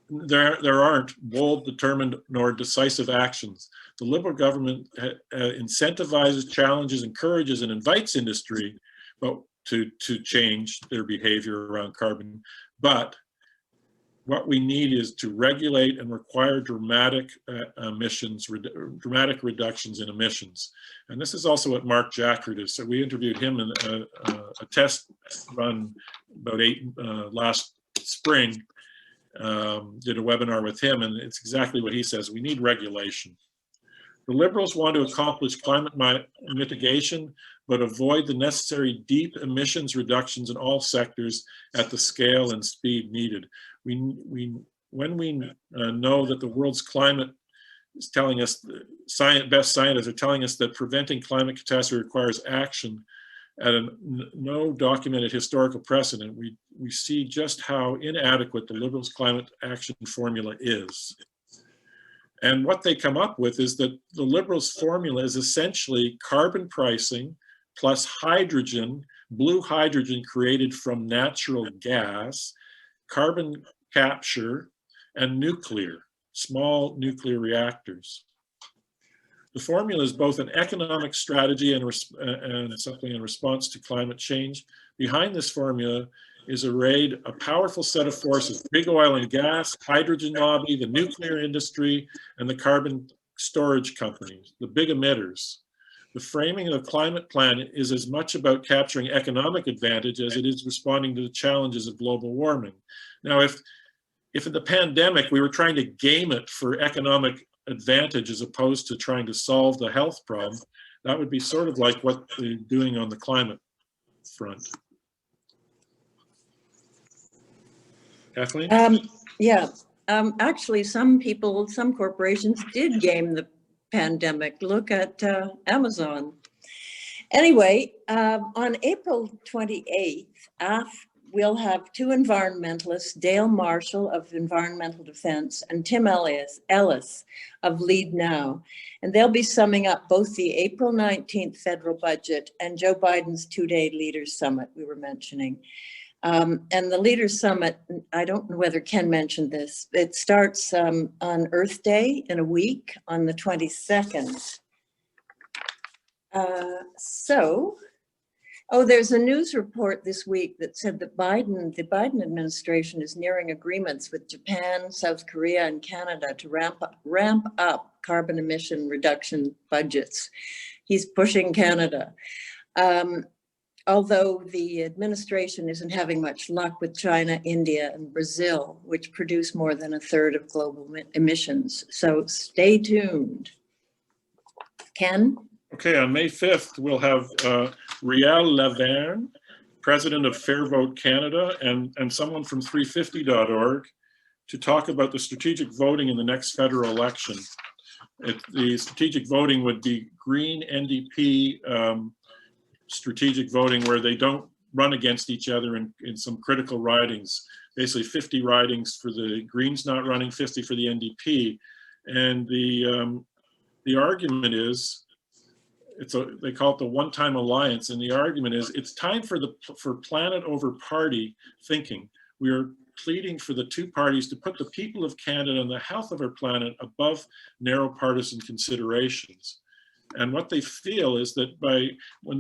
there aren't bold, determined, nor decisive actions. The Liberal government incentivizes, challenges, encourages, and invites industry to change their behavior around carbon. But what we need is to regulate and require dramatic reductions in emissions. And this is also what Mark Jackert is. So we interviewed him in a test run about last spring, did a webinar with him, and it's exactly what he says. We need regulation. The Liberals want to accomplish climate mitigation, but avoid the necessary deep emissions reductions in all sectors at the scale and speed needed. When we know that the world's climate is telling us, best scientists are telling us that preventing climate catastrophe requires action at no documented historical precedent, we see just how inadequate the Liberals' climate action formula is. And what they come up with is that the Liberals' formula is essentially carbon pricing plus hydrogen, blue hydrogen created from natural gas, carbon capture, and nuclear, small nuclear reactors. The formula is both an economic strategy and something in response to climate change. Behind this formula is arrayed a powerful set of forces: big oil and gas, hydrogen lobby, the nuclear industry, and the carbon storage companies, the big emitters. The framing of the climate plan is as much about capturing economic advantage as it is responding to the challenges of global warming. Now, if in the pandemic we were trying to game it for economic advantage as opposed to trying to solve the health problem, that would be sort of like what they're doing on the climate front. Kathleen? Yeah, actually some people, some corporations did game the pandemic. Look at Amazon. Anyway, on April 28th, we'll have two environmentalists, Dale Marshall of Environmental Defense and Tim Ellis of Lead Now. And they'll be summing up both the April 19th federal budget and Joe Biden's two-day Leaders Summit we were mentioning. And the Leaders Summit, I don't know whether Ken mentioned this, it starts on Earth Day in a week on the 22nd. There's a news report this week that said that the Biden administration is nearing agreements with Japan, South Korea, and Canada to ramp up carbon emission reduction budgets. He's pushing Canada. Although the administration isn't having much luck with China, India, and Brazil, which produce more than a third of global emissions. So stay tuned. Ken? Okay, on May 5th, we'll have Riel Laverne, president of Fair Vote Canada, and someone from 350.org to talk about the strategic voting in the next federal election. The strategic voting would be Green NDP strategic voting, where they don't run against each other in some critical ridings, basically 50 ridings for the Greens not running, 50 for the NDP. And the argument is, they call it the one-time alliance, and the argument is it's time for planet over party thinking. We are pleading for the two parties to put the people of Canada and the health of our planet above narrow partisan considerations. And what they feel is that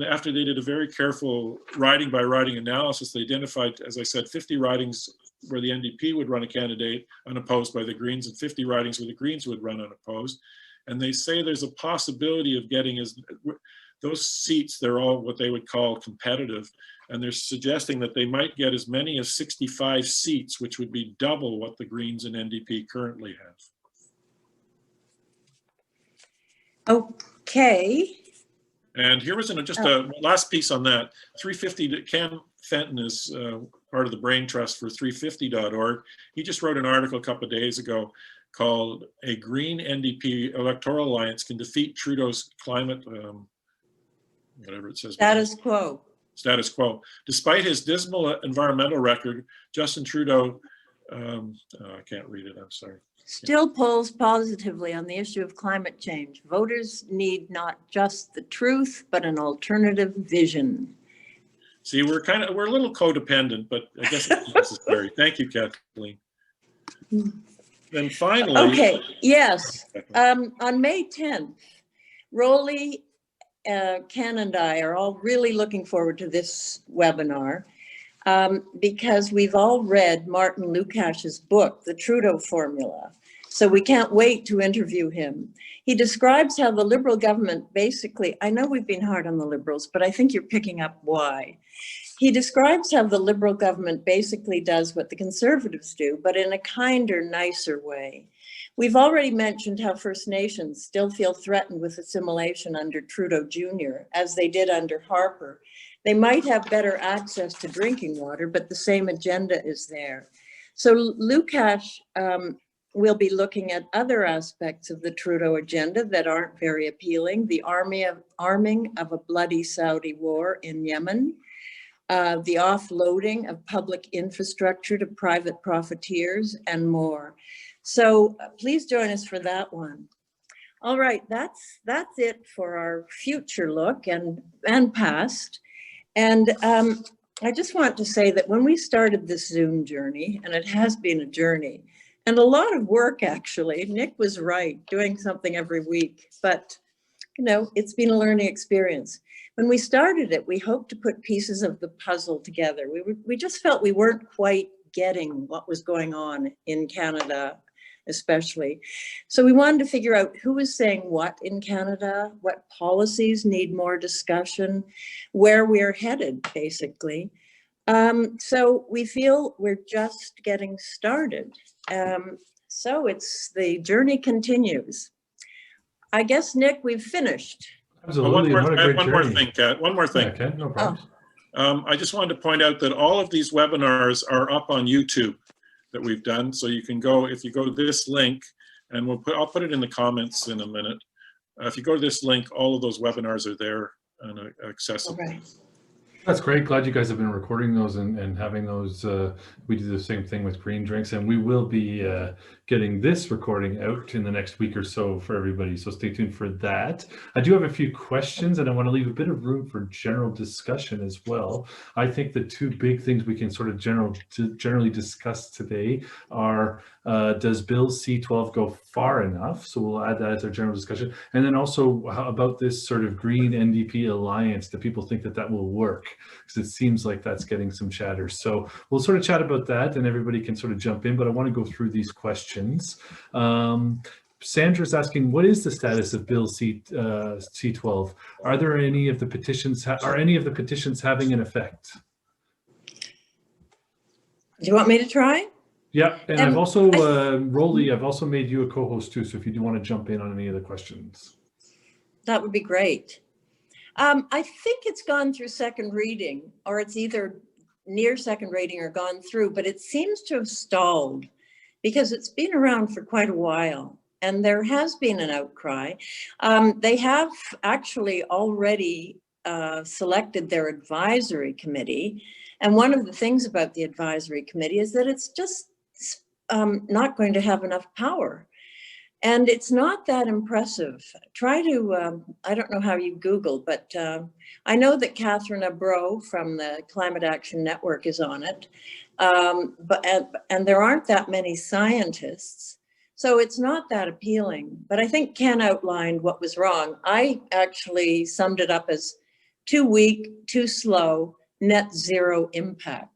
after they did a very careful riding by riding analysis, they identified, as I said, 50 ridings where the NDP would run a candidate unopposed by the Greens and 50 ridings where the Greens would run unopposed. And they say there's a possibility of getting those seats, they're all what they would call competitive. And they're suggesting that they might get as many as 65 seats, which would be double what the Greens and NDP currently have. Okay. And here was just a last piece on that. 350, Cam Fenton is part of the Brain Trust for 350.org. He just wrote an article a couple of days ago called "A Green NDP Electoral Alliance Can Defeat Trudeau's Climate," whatever it says. Status quo. Status quo. Despite his dismal environmental record, Justin Trudeau, I can't read it, I'm sorry. Still polls positively on the issue of climate change. Voters need not just the truth, but an alternative vision. See, we're a little codependent, but I guess it's necessary. Thank you, Kathleen. Then finally. Okay, yes. On May 10th, Rolly, Ken and I are all really looking forward to this webinar because we've all read Martin Lukash's book, The Trudeau Formula. So we can't wait to interview him. He describes how the Liberal government basically, I know we've been hard on the Liberals, but I think you're picking up why. He describes how the Liberal government basically does what the Conservatives do, but in a kinder, nicer way. We've already mentioned how First Nations still feel threatened with assimilation under Trudeau Jr., as they did under Harper. They might have better access to drinking water, but the same agenda is there. So Lukash will be looking at other aspects of the Trudeau agenda that aren't very appealing: the arming of a bloody Saudi war in Yemen, the offloading of public infrastructure to private profiteers, and more. So please join us for that one. All right, that's it for our future look and past. And I just want to say that when we started this Zoom journey, and it has been a journey, and a lot of work actually, Nick was right, doing something every week, but you know, it's been a learning experience. When we started it, we hoped to put pieces of the puzzle together. We just felt we weren't quite getting what was going on in Canada, especially. So we wanted to figure out who was saying what in Canada, what policies need more discussion, where we're headed, basically. So we feel we're just getting started. So the journey continues. I guess, Nick, we've finished. Absolutely. One more thing, Kat. One more thing. Yeah, okay, no problem. I just wanted to point out that all of these webinars are up on YouTube that we've done. So you can go, if you go to this link, and I'll put it in the comments in a minute. If you go to this link, all of those webinars are there and accessible. Okay. That's great. Glad you guys have been recording those and having those. We do the same thing with green drinks, and we will be getting this recording out in the next week or so for everybody. So stay tuned for that. I do have a few questions, and I want to leave a bit of room for general discussion as well. I think the two big things we can sort of generally discuss today are, does Bill C-12 go far enough? So we'll add that as our general discussion. And then also, how about this sort of green NDP alliance? Do people think that will work? Because it seems like that's getting some chatter. So we'll sort of chat about that, and everybody can sort of jump in, but I want to go through these questions. Sandra's asking, what is the status of Bill C-12? Are there any of the petitions, are any of the petitions having an effect? Do you want me to try? Yeah, and I've also, Rolly, I've also made you a co-host too, so if you do want to jump in on any of the questions. That would be great. I think it's gone through second reading, or it's either near second reading or gone through, but it seems to have stalled because it's been around for quite a while and there has been an outcry. They have actually already selected their advisory committee. And one of the things about the advisory committee is that it's just not going to have enough power. And it's not that impressive. Try to, I don't know how you Google, but I know that Catherine Abro from the Climate Action Network is on it. And there aren't that many scientists. So it's not that appealing. But I think Ken outlined what was wrong. I actually summed it up as too weak, too slow, net zero impact.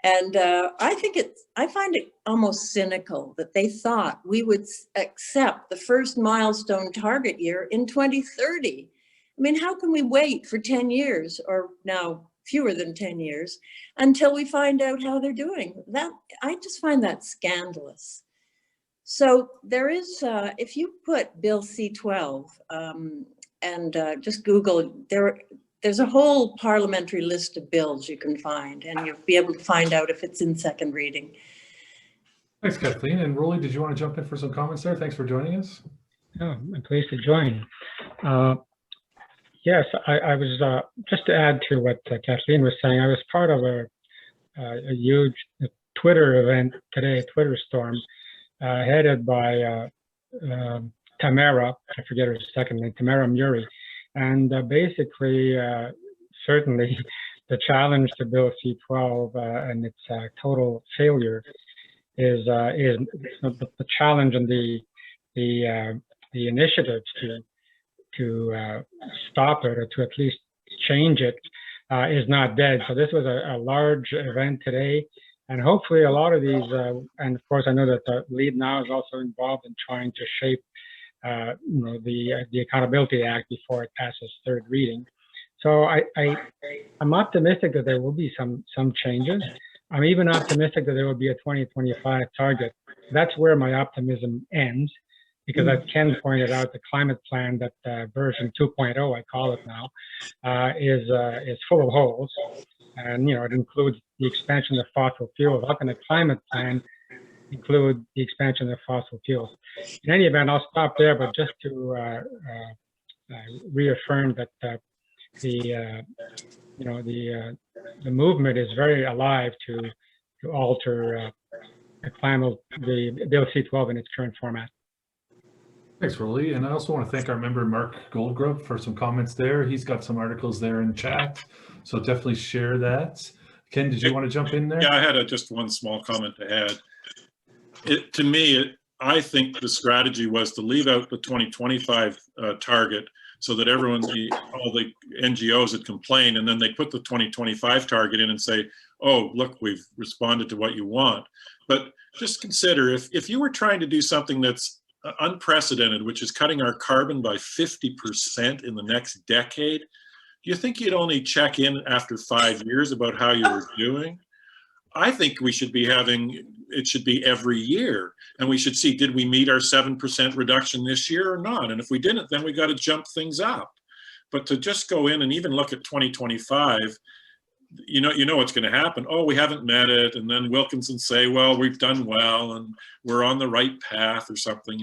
And I find it almost cynical that they thought we would accept the first milestone target year in 2030. I mean, how can we wait for 10 years, or now fewer than 10 years, until we find out how they're doing? That, I just find that scandalous. So there is, if you put Bill C-12 and just Google, there's a whole parliamentary list of bills you can find, and you'll be able to find out if it's in second reading. Thanks, Kathleen. And Rolly, did you want to jump in for some comments there? Thanks for joining us. Oh, I'm pleased to join. Yes, I was, just to add to what Kathleen was saying, I was part of a huge Twitter event today, Twitter storm, headed by Tamara, I forget her second name, Tamara Muri. And basically, certainly the challenge to Bill C-12 and its total failure is the challenge and the initiatives to stop it or to at least change it is not dead. So this was a large event today, and hopefully a lot of these, and of course I know that the Lead Now is also involved in trying to shape the Accountability Act before it passes third reading. So I'm optimistic that there will be some changes. I'm even optimistic that there will be a 2025 target. That's where my optimism ends, because as Ken pointed out, the climate plan, that version 2.0, I call it now, is full of holes. And, it includes the expansion of fossil fuels. How can a climate plan include the expansion of fossil fuels? In any event, I'll stop there, but just to reaffirm that the movement is very alive to alter the Bill C-12 in its current format. Thanks, Rolly. And I also want to thank our member, Mark Goldgrup, for some comments there. He's got some articles there in chat, so definitely share that. Ken, did you want to jump in there? Yeah, I had just one small comment to add. To me, I think the strategy was to leave out the 2025 target so that all the NGOs had complained, and then they put the 2025 target in and say, oh, look, we've responded to what you want. But just consider, if you were trying to do something that's unprecedented, which is cutting our carbon by 50% in the next decade, do you think you'd only check in after 5 years about how you were doing? I think we should be it should be every year. And we should see, did we meet our 7% reduction this year or not? And if we didn't, then we got to jump things up. But to just go in and even look at 2025, you know what's going to happen. Oh, we haven't met it. And then Wilkinson say, well, we've done well and we're on the right path or something,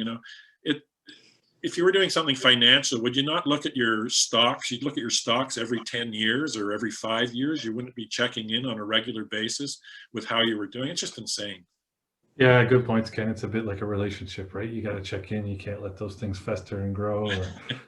If you were doing something financial, would you not look at your stocks? You'd look at your stocks every 10 years or every 5 years. You wouldn't be checking in on a regular basis with how you were doing. It's just insane. Yeah, good points, Ken. It's a bit like a relationship, right? You got to check in. You can't let those things fester and grow or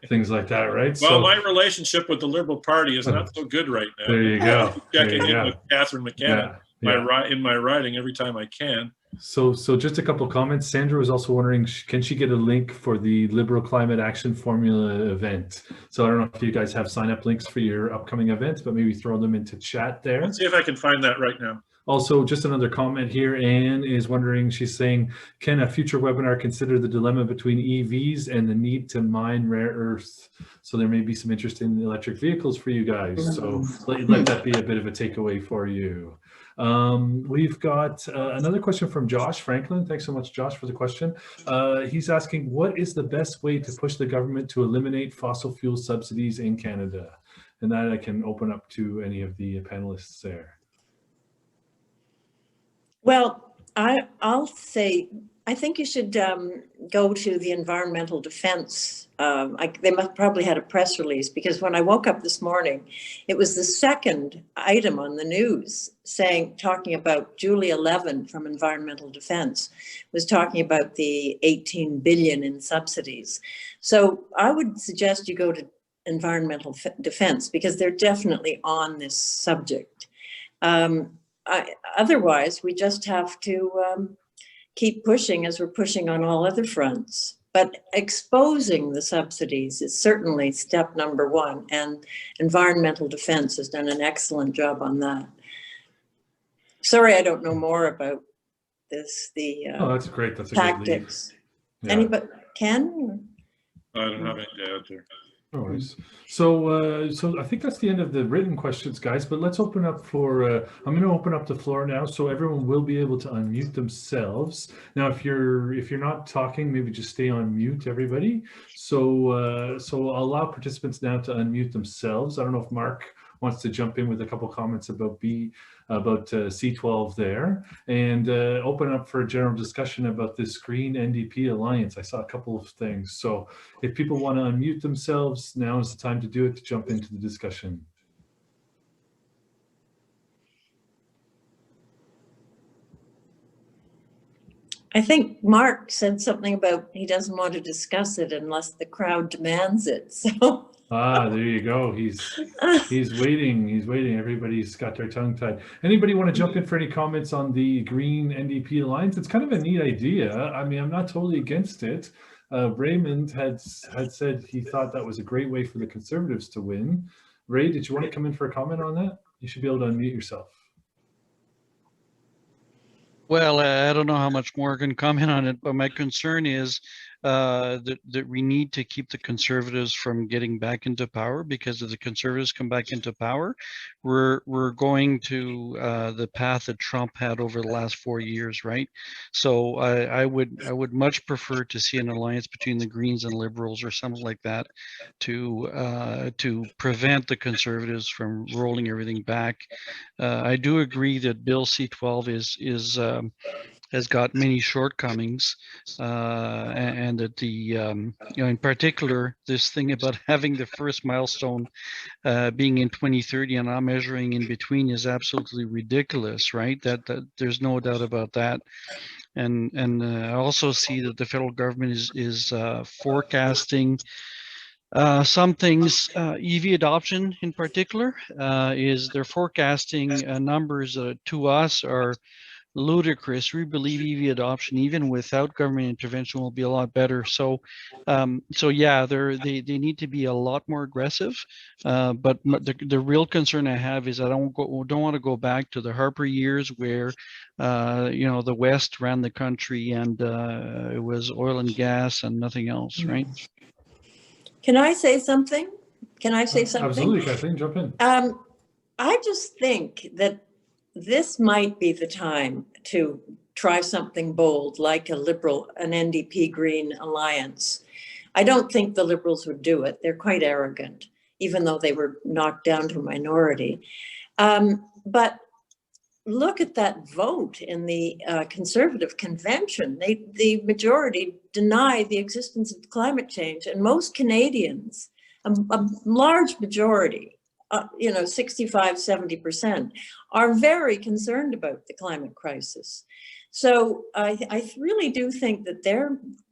things like that, right? Well, my relationship with the Liberal Party is not so good right now. There you go. Checking in with Kathryn McKenna in my writing every time I can. So just a couple of comments. Sandra was also wondering, can she get a link for the Liberal Climate Action Formula event? So I don't know if you guys have sign-up links for your upcoming events, but maybe throw them into chat there. Let's see if I can find that right now. Also, just another comment here. Anne is wondering, she's saying, can a future webinar consider the dilemma between EVs and the need to mine rare earths? So there may be some interest in electric vehicles for you guys. So let that be a bit of a takeaway for you. We've got another question from Josh Franklin. Thanks so much, Josh, for the question. He's asking, what is the best way to push the government to eliminate fossil fuel subsidies in Canada? And that I can open up to any of the panelists there. Well, I'll say, I think you should go to the environmental defense. They must probably had a press release, because when I woke up this morning, it was the second item on the news talking about Julia Levin from Environmental Defense was talking about the 18 billion in subsidies. So I would suggest you go to environmental defense, because they're definitely on this subject. Otherwise, we just have to keep pushing as we're pushing on all other fronts. But exposing the subsidies is certainly step number one, and environmental defense has done an excellent job on that. Sorry, I don't know more about this. Oh, that's great. That's a tactics. good lead. Yeah. Anybody? Ken? I don't have anything to add there. No worries. So, so I think that's the end of the written questions, guys. But let's open up for. I'm going to open up the floor now, so everyone will be able to unmute themselves. Now, if you're not talking, maybe just stay on mute, everybody. So, so I'll allow participants now to unmute themselves. I don't know if Mark wants to jump in with a couple comments about C12 there, and open up for a general discussion about this Green NDP Alliance. I saw a couple of things. So if people want to unmute themselves, now is the time to do it, to jump into the discussion. I think Mark said something about he doesn't want to discuss it unless the crowd demands it. So there you go. He's waiting. He's waiting. Everybody's got their tongue tied. Anybody want to jump in for any comments on the Green NDP Alliance? It's kind of a neat idea. I mean, I'm not totally against it. Raymond had said he thought that was a great way for the Conservatives to win. Ray, did you want to come in for a comment on that? You should be able to unmute yourself. Well, I don't know how much more I can comment on it, but my concern is that we need to keep the Conservatives from getting back into power, because if the Conservatives come back into power, we're going to the path that Trump had over the last 4 years, right? So I would much prefer to see an alliance between the Greens and Liberals or something like that to prevent the Conservatives from rolling everything back. I do agree that Bill C-12 has got many shortcomings, and that in particular, this thing about having the first milestone being in 2030 and not measuring in between is absolutely ridiculous, right? That there's no doubt about that. And I also see that the federal government is forecasting some things. EV adoption in particular they're forecasting numbers to us are ludicrous. We believe EV adoption, even without government intervention, will be a lot better. So, yeah, they need to be a lot more aggressive. But the real concern I have is I don't want to go back to the Harper years where, the West ran the country and it was oil and gas and nothing else, right? can I say something? Can I say something? Absolutely, Kathleen, jump in. I just think that this might be the time to try something bold, like an NDP Green alliance. I don't think the Liberals would do it. They're quite arrogant, even though they were knocked down to a minority. But look at that vote in the Conservative convention. The majority denied the existence of climate change, and most Canadians, a large majority, 65, 70%, are very concerned about the climate crisis. So I really do think that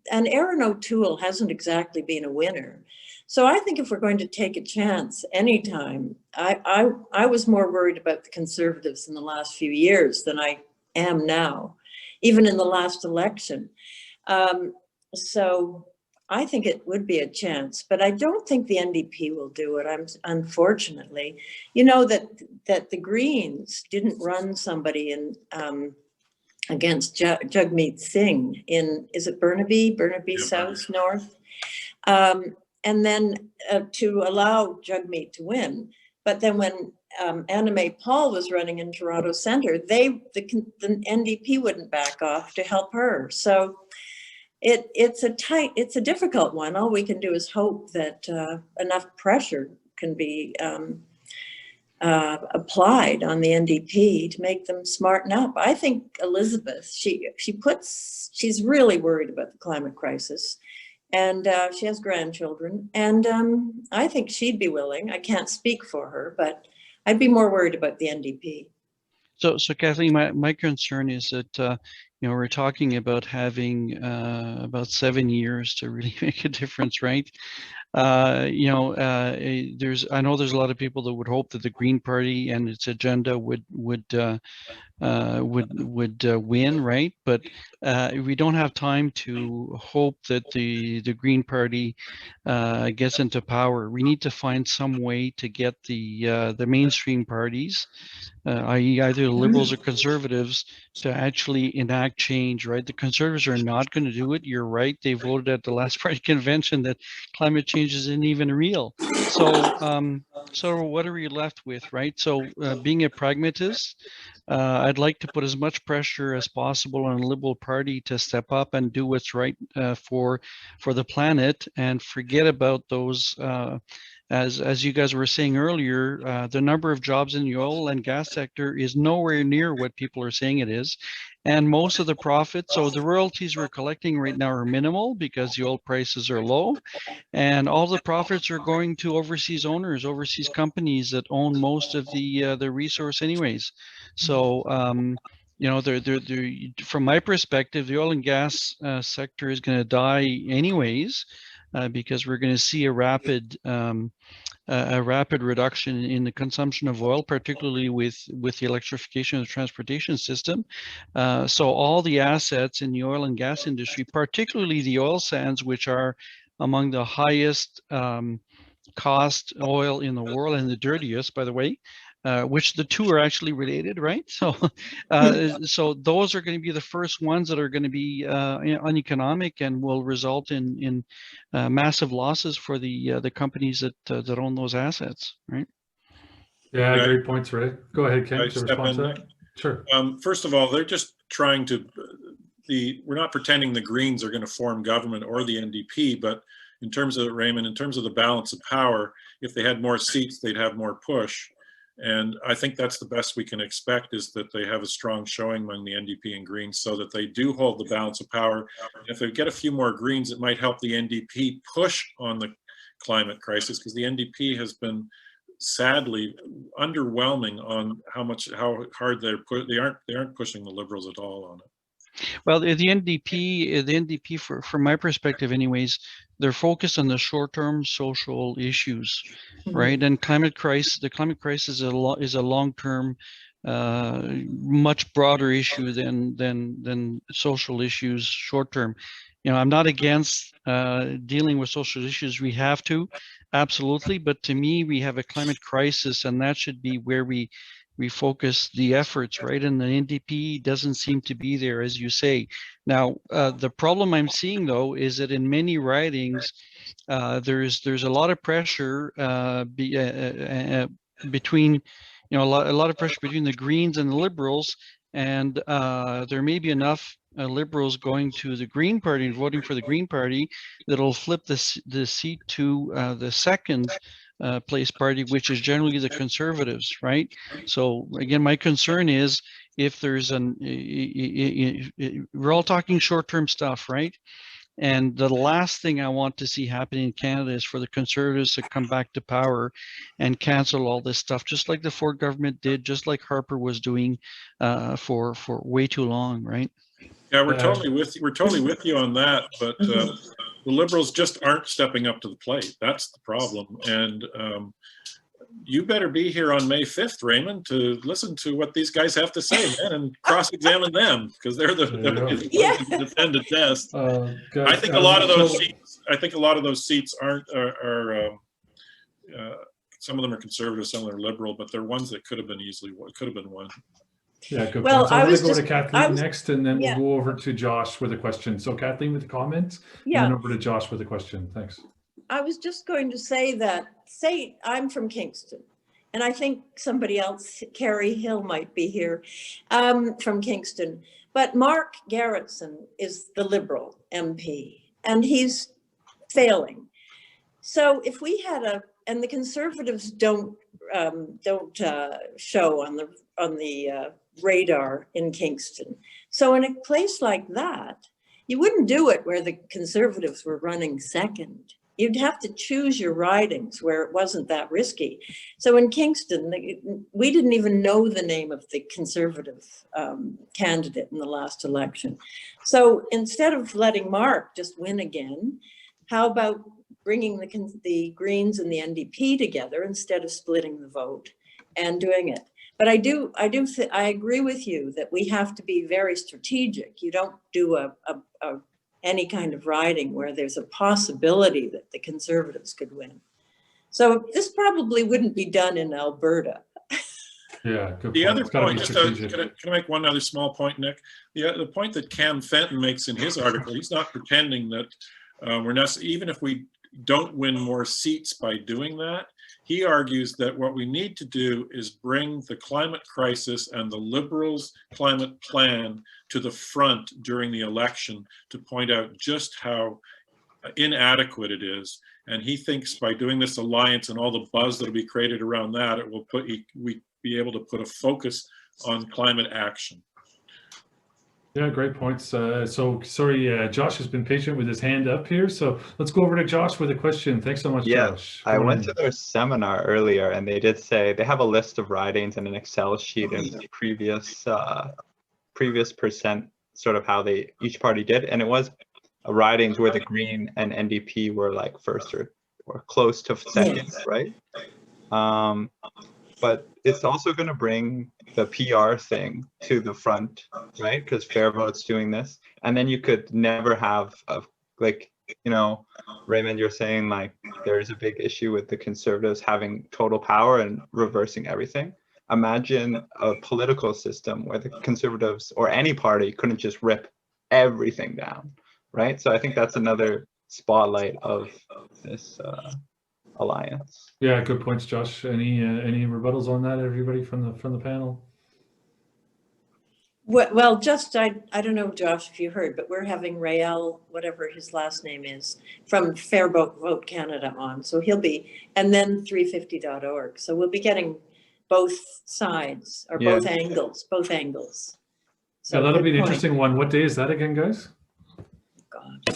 and Erin O'Toole hasn't exactly been a winner. So I think if we're going to take a chance anytime, I was more worried about the Conservatives in the last few years than I am now, even in the last election. So I think it would be a chance, but I don't think the NDP will do it. Unfortunately, that the Greens didn't run somebody in against Jagmeet Singh is it Burnaby yep. South, North, and then to allow Jagmeet to win. But then when Anna May Paul was running in Toronto Centre, the NDP wouldn't back off to help her. So it's a difficult one. All we can do is hope that enough pressure can be applied on the NDP to make them smarten up. I think Elizabeth, she's really worried about the climate crisis, and she has grandchildren, and I think she'd be willing. I can't speak for her, but I'd be more worried about the NDP. So Kathleen, my concern is that we're talking about having about 7 years to really make a difference, right? I know there's a lot of people that would hope that the Green Party and its agenda would win, right? But we don't have time to hope that the Green Party gets into power. We need to find some way to get the mainstream parties, i.e. either the Liberals or Conservatives, to actually enact change, right? The Conservatives are not going to do it. You're right. They voted at the last party convention that climate change change isn't even real. So, so what are we left with, right? So being a pragmatist, I'd like to put as much pressure as possible on the Liberal Party to step up and do what's right for the planet, and forget about those. As you guys were saying earlier, the number of jobs in the oil and gas sector is nowhere near what people are saying it is. And most of the profits, so the royalties we're collecting right now are minimal because the oil prices are low. And all the profits are going to overseas owners, overseas companies that own most of the resource anyways. So, you know, from my perspective, the oil and gas sector is going to die anyways, because we're going to see a rapid reduction in the consumption of oil, particularly with the electrification of the transportation system. So all the assets in the oil and gas industry, particularly the oil sands, which are among the highest cost oil in the world and the dirtiest, by the way, which the two are actually related, right? So, so those are going to be the first ones that are going to be uneconomic and will result in massive losses for the companies that own those assets, right? Yeah, Right. great points, Ray. Go ahead, Ken, Can I to step respond to in? that. Sure. First of all, they're just trying to, we're not pretending the Greens are going to form government or the NDP, but in terms of, Raymond, in terms of the balance of power, if they had more seats, they'd have more push. And I think that's the best we can expect, is that they have a strong showing among the NDP and Greens so that they do hold the balance of power. And if they get a few more Greens, it might help the NDP push on the climate crisis, because the NDP has been sadly underwhelming on how hard they aren't pushing the Liberals at all on it. Well, the NDP, from my perspective, anyways, they're focused on the short-term social issues, right? And the climate crisis is a long-term, much broader issue than social issues short-term. You know, I'm not against dealing with social issues. We have to, absolutely. But to me, we have a climate crisis, and that should be where we focus the efforts, right? And the NDP doesn't seem to be there, as you say. Now, the problem I'm seeing, though, is that in many ridings, there's a lot of pressure between, you know, a lot of pressure between the Greens and the Liberals, and there may be enough Liberals going to the Green Party and voting for the Green Party that'll flip the seat to the second place party, which is generally the Conservatives, right? So again, my concern is if there's we're all talking short-term stuff, right? And the last thing I want to see happen in Canada is for the Conservatives to come back to power and cancel all this stuff, just like the Ford government did, just like Harper was doing for way too long, right? Yeah, we're totally with you on that, but the Liberals just aren't stepping up to the plate. That's the problem. And you better be here on May 5th, Raymond, to listen to what these guys have to say, man, and cross-examine them, because they're the defended test. Guys, I think a lot of those seats. I think a lot of those seats aren't some of them are conservative, some of them are liberal, but they're ones that could have been won. Yeah, good Well, point. So I'm going to go to Kathleen next, and then we'll go over to Josh with a question. So Kathleen with a comment, and then over to Josh with a question. Thanks. I was just going to say that, I'm from Kingston, and I think somebody else, Carrie Hill, might be here from Kingston, but Mark Garretson is the Liberal MP, and he's failing. So if we had and the Conservatives don't show on the radar in Kingston. So in a place like that, you wouldn't do it where the Conservatives were running second. You'd have to choose your ridings where it wasn't that risky. So in Kingston, we didn't even know the name of the Conservative candidate in the last election. So instead of letting Mark just win again, how about bringing the Greens and the NDP together instead of splitting the vote and doing it? But I agree with you that we have to be very strategic. You don't do any kind of riding where there's a possibility that the Conservatives could win. So this probably wouldn't be done in Alberta. Yeah, good point. The other point, can I make one other small point, Nick? The point that Cam Fenton makes in his article, he's not pretending that we're not, even if we don't win more seats by doing that. He argues that what we need to do is bring the climate crisis and the Liberals' climate plan to the front during the election to point out just how inadequate it is. And he thinks by doing this alliance and all the buzz that will be created around that, it will we be able to put a focus on climate action. Yeah, great points. So sorry, Josh has been patient with his hand up here. So let's go over to Josh with a question. Thanks so much, Josh. I went to their seminar earlier and they did say they have a list of ridings and an Excel sheet and the previous percent, sort of how each party did. And it was ridings where the Green and NDP were like first or close to second, right? But it's also going to bring the PR thing to the front, right? Because Fair Vote's doing this. And then you could never have, like, you know, Raymond, you're saying like there's a big issue with the Conservatives having total power and reversing everything. Imagine a political system where the Conservatives or any party couldn't just rip everything down, right? So I think that's another spotlight of this alliance. Yeah, good points, Josh. Any rebuttals on that, everybody from the panel? Well, just I don't know, Josh, if you heard, but we're having Rael, whatever his last name is, from Fair Vote Canada on. So he'll be, and then 350.org. So we'll be getting both sides or both angles. So yeah, that'll be an interesting one. What day is that again, guys? God.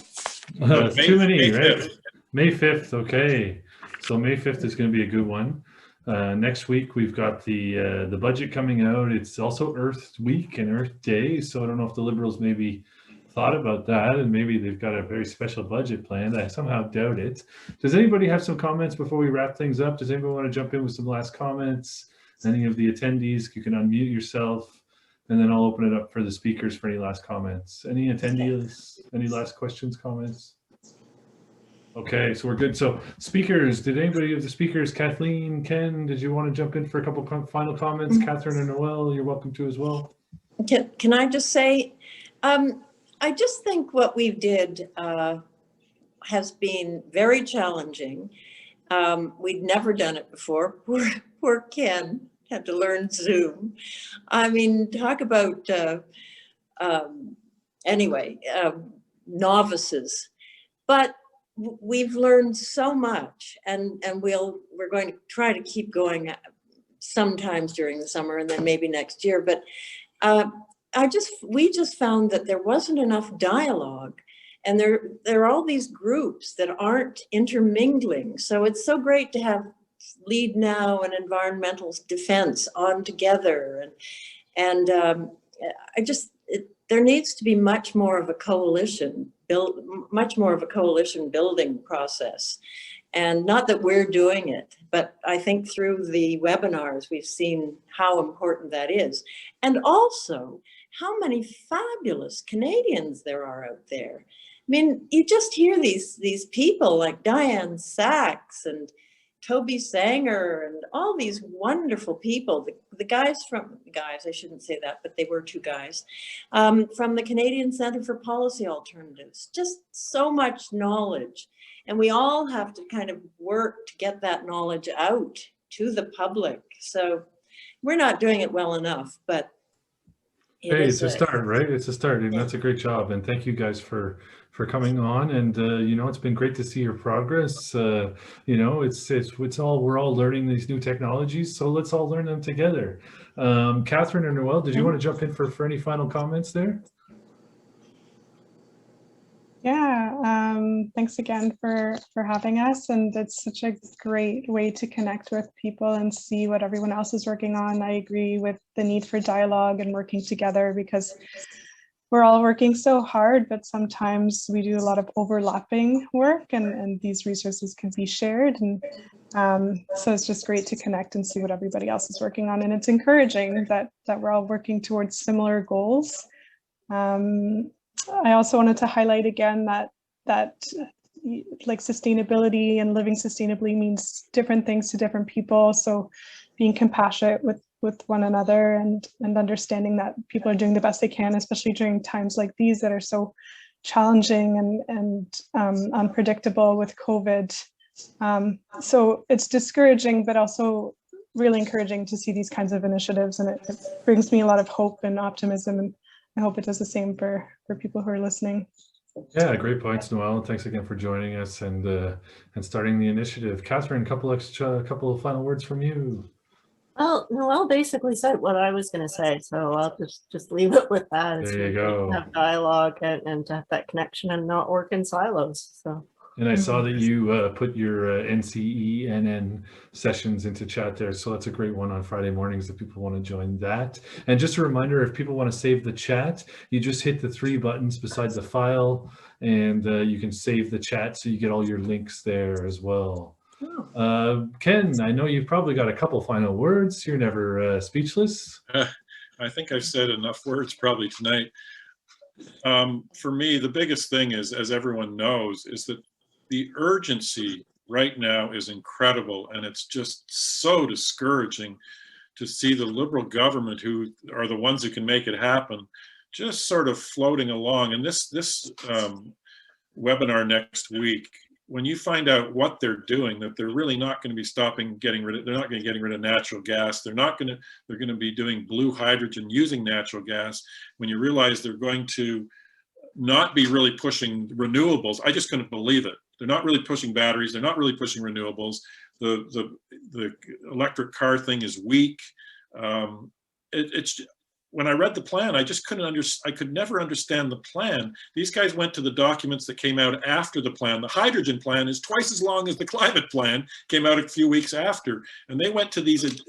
Too many, May right? 5th. May 5th. Okay. So May 5th is going to be a good one. Next week we've got the budget coming out. It's also Earth Week and Earth Day, so I don't know if the Liberals maybe thought about that and maybe they've got a very special budget planned. I somehow doubt it. Does anybody have some comments before we wrap things up? Does anybody want to jump in with some last comments? Any of the attendees, you can unmute yourself, and then I'll open it up for the speakers for any last comments. Any attendees? Any last questions, comments? Okay, so we're good. So speakers, did anybody of the speakers, Kathleen, Ken, did you want to jump in for a couple final comments? Kathryn and Noel, you're welcome to as well. Can I just say, I just think what we did has been very challenging. We'd never done it before. Poor Ken had to learn Zoom. I mean, talk about, novices. But we've learned so much, and we're going to try to keep going sometimes during the summer and then maybe next year. But we just found that there wasn't enough dialogue, and there are all these groups that aren't intermingling. So it's so great to have Lead Now and Environmental Defense on together, and there needs to be much more of a coalition building process. And not that we're doing it, but I think through the webinars, we've seen how important that is. And also how many fabulous Canadians there are out there. I mean, you just hear these people like Diane Sachs and Toby Sanger and all these wonderful people, the guys, I shouldn't say that, but they were two guys, from the Canadian Centre for Policy Alternatives, just so much knowledge. And we all have to kind of work to get that knowledge out to the public. So we're not doing it well enough, but hey, it's a start, right? It's a start, and that's a great job. And thank you guys for coming on. And you know, it's been great to see your progress. You know, we're all learning these new technologies, so let's all learn them together. Kathryn or Noel, did you want to jump in for any final comments there? Yeah, thanks again for having us, and it's such a great way to connect with people and see what everyone else is working on. I agree with the need for dialogue and working together, because we're all working so hard, but sometimes we do a lot of overlapping work, and these resources can be shared. And so it's just great to connect and see what everybody else is working on. And it's encouraging that we're all working towards similar goals. I also wanted to highlight again that like sustainability and living sustainably means different things to different people. So being compassionate with one another and understanding that people are doing the best they can, especially during times like these that are so challenging and unpredictable with COVID. So it's discouraging, but also really encouraging to see these kinds of initiatives, and it brings me a lot of hope and optimism, and I hope it does the same for people who are listening. Yeah, great points, Noel. And thanks again for joining us and starting the initiative. Kathryn, couple of final words from you. Well, Noel basically said what I was going to say, so I'll just leave it with that. It's There you really go. to have dialogue and to have that connection and not work in silos. So. And I saw that you put your NCENN sessions into chat there. So that's a great one on Friday mornings if people want to join that. And just a reminder, if people want to save the chat, you just hit the 3 buttons beside the file and you can save the chat so you get all your links there as well. Ken, I know you've probably got a couple final words. You're never speechless. I think I've said enough words probably tonight. For me, the biggest thing is, as everyone knows, is that the urgency right now is incredible, and it's just so discouraging to see the Liberal government, who are the ones who can make it happen, just sort of floating along. And this webinar next week, when you find out what they're doing, that they're really not going to be they're not going to getting rid of natural gas. They're going to be doing blue hydrogen using natural gas. When you realize they're going to not be really pushing renewables, I just couldn't believe it. They're not really pushing batteries. They're not really pushing renewables. The electric car thing is weak. It's when I read the plan, I just I could never understand the plan. These guys went to the documents that came out after the plan. The hydrogen plan is twice as long as the climate plan, came out a few weeks after. And they went to these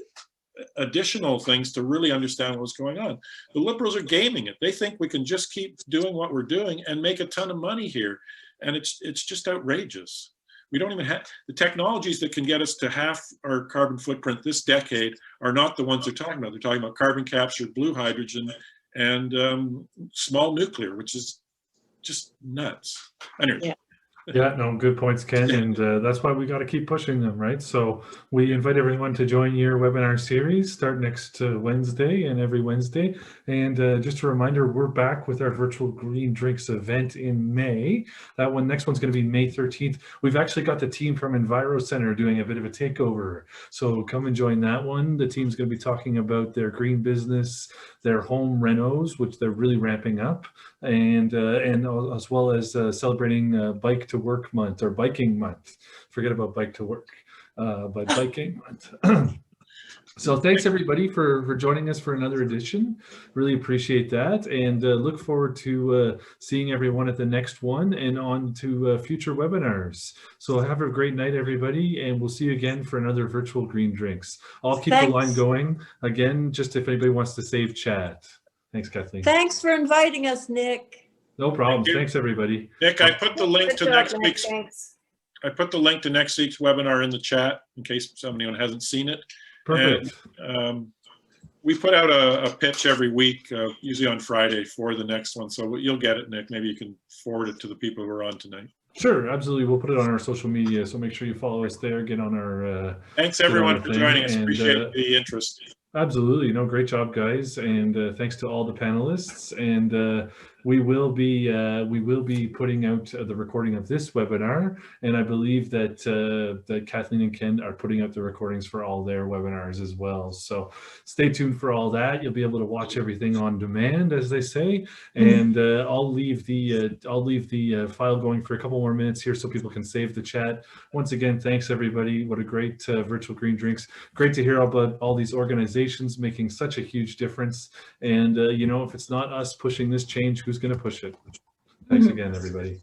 additional things to really understand what's going on. The Liberals are gaming it. They think we can just keep doing what we're doing and make a ton of money here. And it's just outrageous. We don't even have the technologies that can get us to half our carbon footprint this decade are not the ones they're talking about. They're talking about carbon capture, blue hydrogen, and small nuclear, which is just nuts. Anyway. Yeah. Yeah, no, good points, Ken, and that's why we got to keep pushing them, right? So we invite everyone to join your webinar series, start next Wednesday and every Wednesday. And just a reminder, we're back with our virtual green drinks event in May. That next one's going to be May 13th. We've actually got the team from Enviro Center doing a bit of a takeover. So come and join that one. The team's going to be talking about their green business, their home renos, which they're really ramping up, and as well as celebrating Bike to Work Month or Biking Month. Forget about Bike to Work, but Biking Month. So thanks everybody for joining us for another edition. Really appreciate that, and look forward to seeing everyone at the next one and on to future webinars. So have a great night, everybody, and we'll see you again for another virtual green drinks. I'll keep the line going again, just if anybody wants to save chat. Thanks, Kathleen. Thanks for inviting us, Nick. No problem. Thanks, everybody. Nick, I put the link to next Nick. week's. Thanks. I put the link to next week's webinar in the chat in case anyone hasn't seen it. Perfect. And, we put out a pitch every week, usually on Friday, for the next one. So you'll get it, Nick. Maybe you can forward it to the people who are on tonight. Sure, absolutely. We'll put it on our social media, so make sure you follow us there. Get on our. Thanks everyone for joining us. Appreciate the interest. Absolutely, no, great job, guys, and thanks to all the panelists. And we will be putting out the recording of this webinar, and I believe that that Kathleen and Ken are putting out the recordings for all their webinars as well. So stay tuned for all that. You'll be able to watch everything on demand, as they say. And I'll leave the file going for a couple more minutes here so people can save the chat. Once again, thanks everybody. What a great virtual green drinks. Great to hear about all these organizations making such a huge difference. And you know, if it's not us pushing this change, who's going to push it? Thanks again, everybody.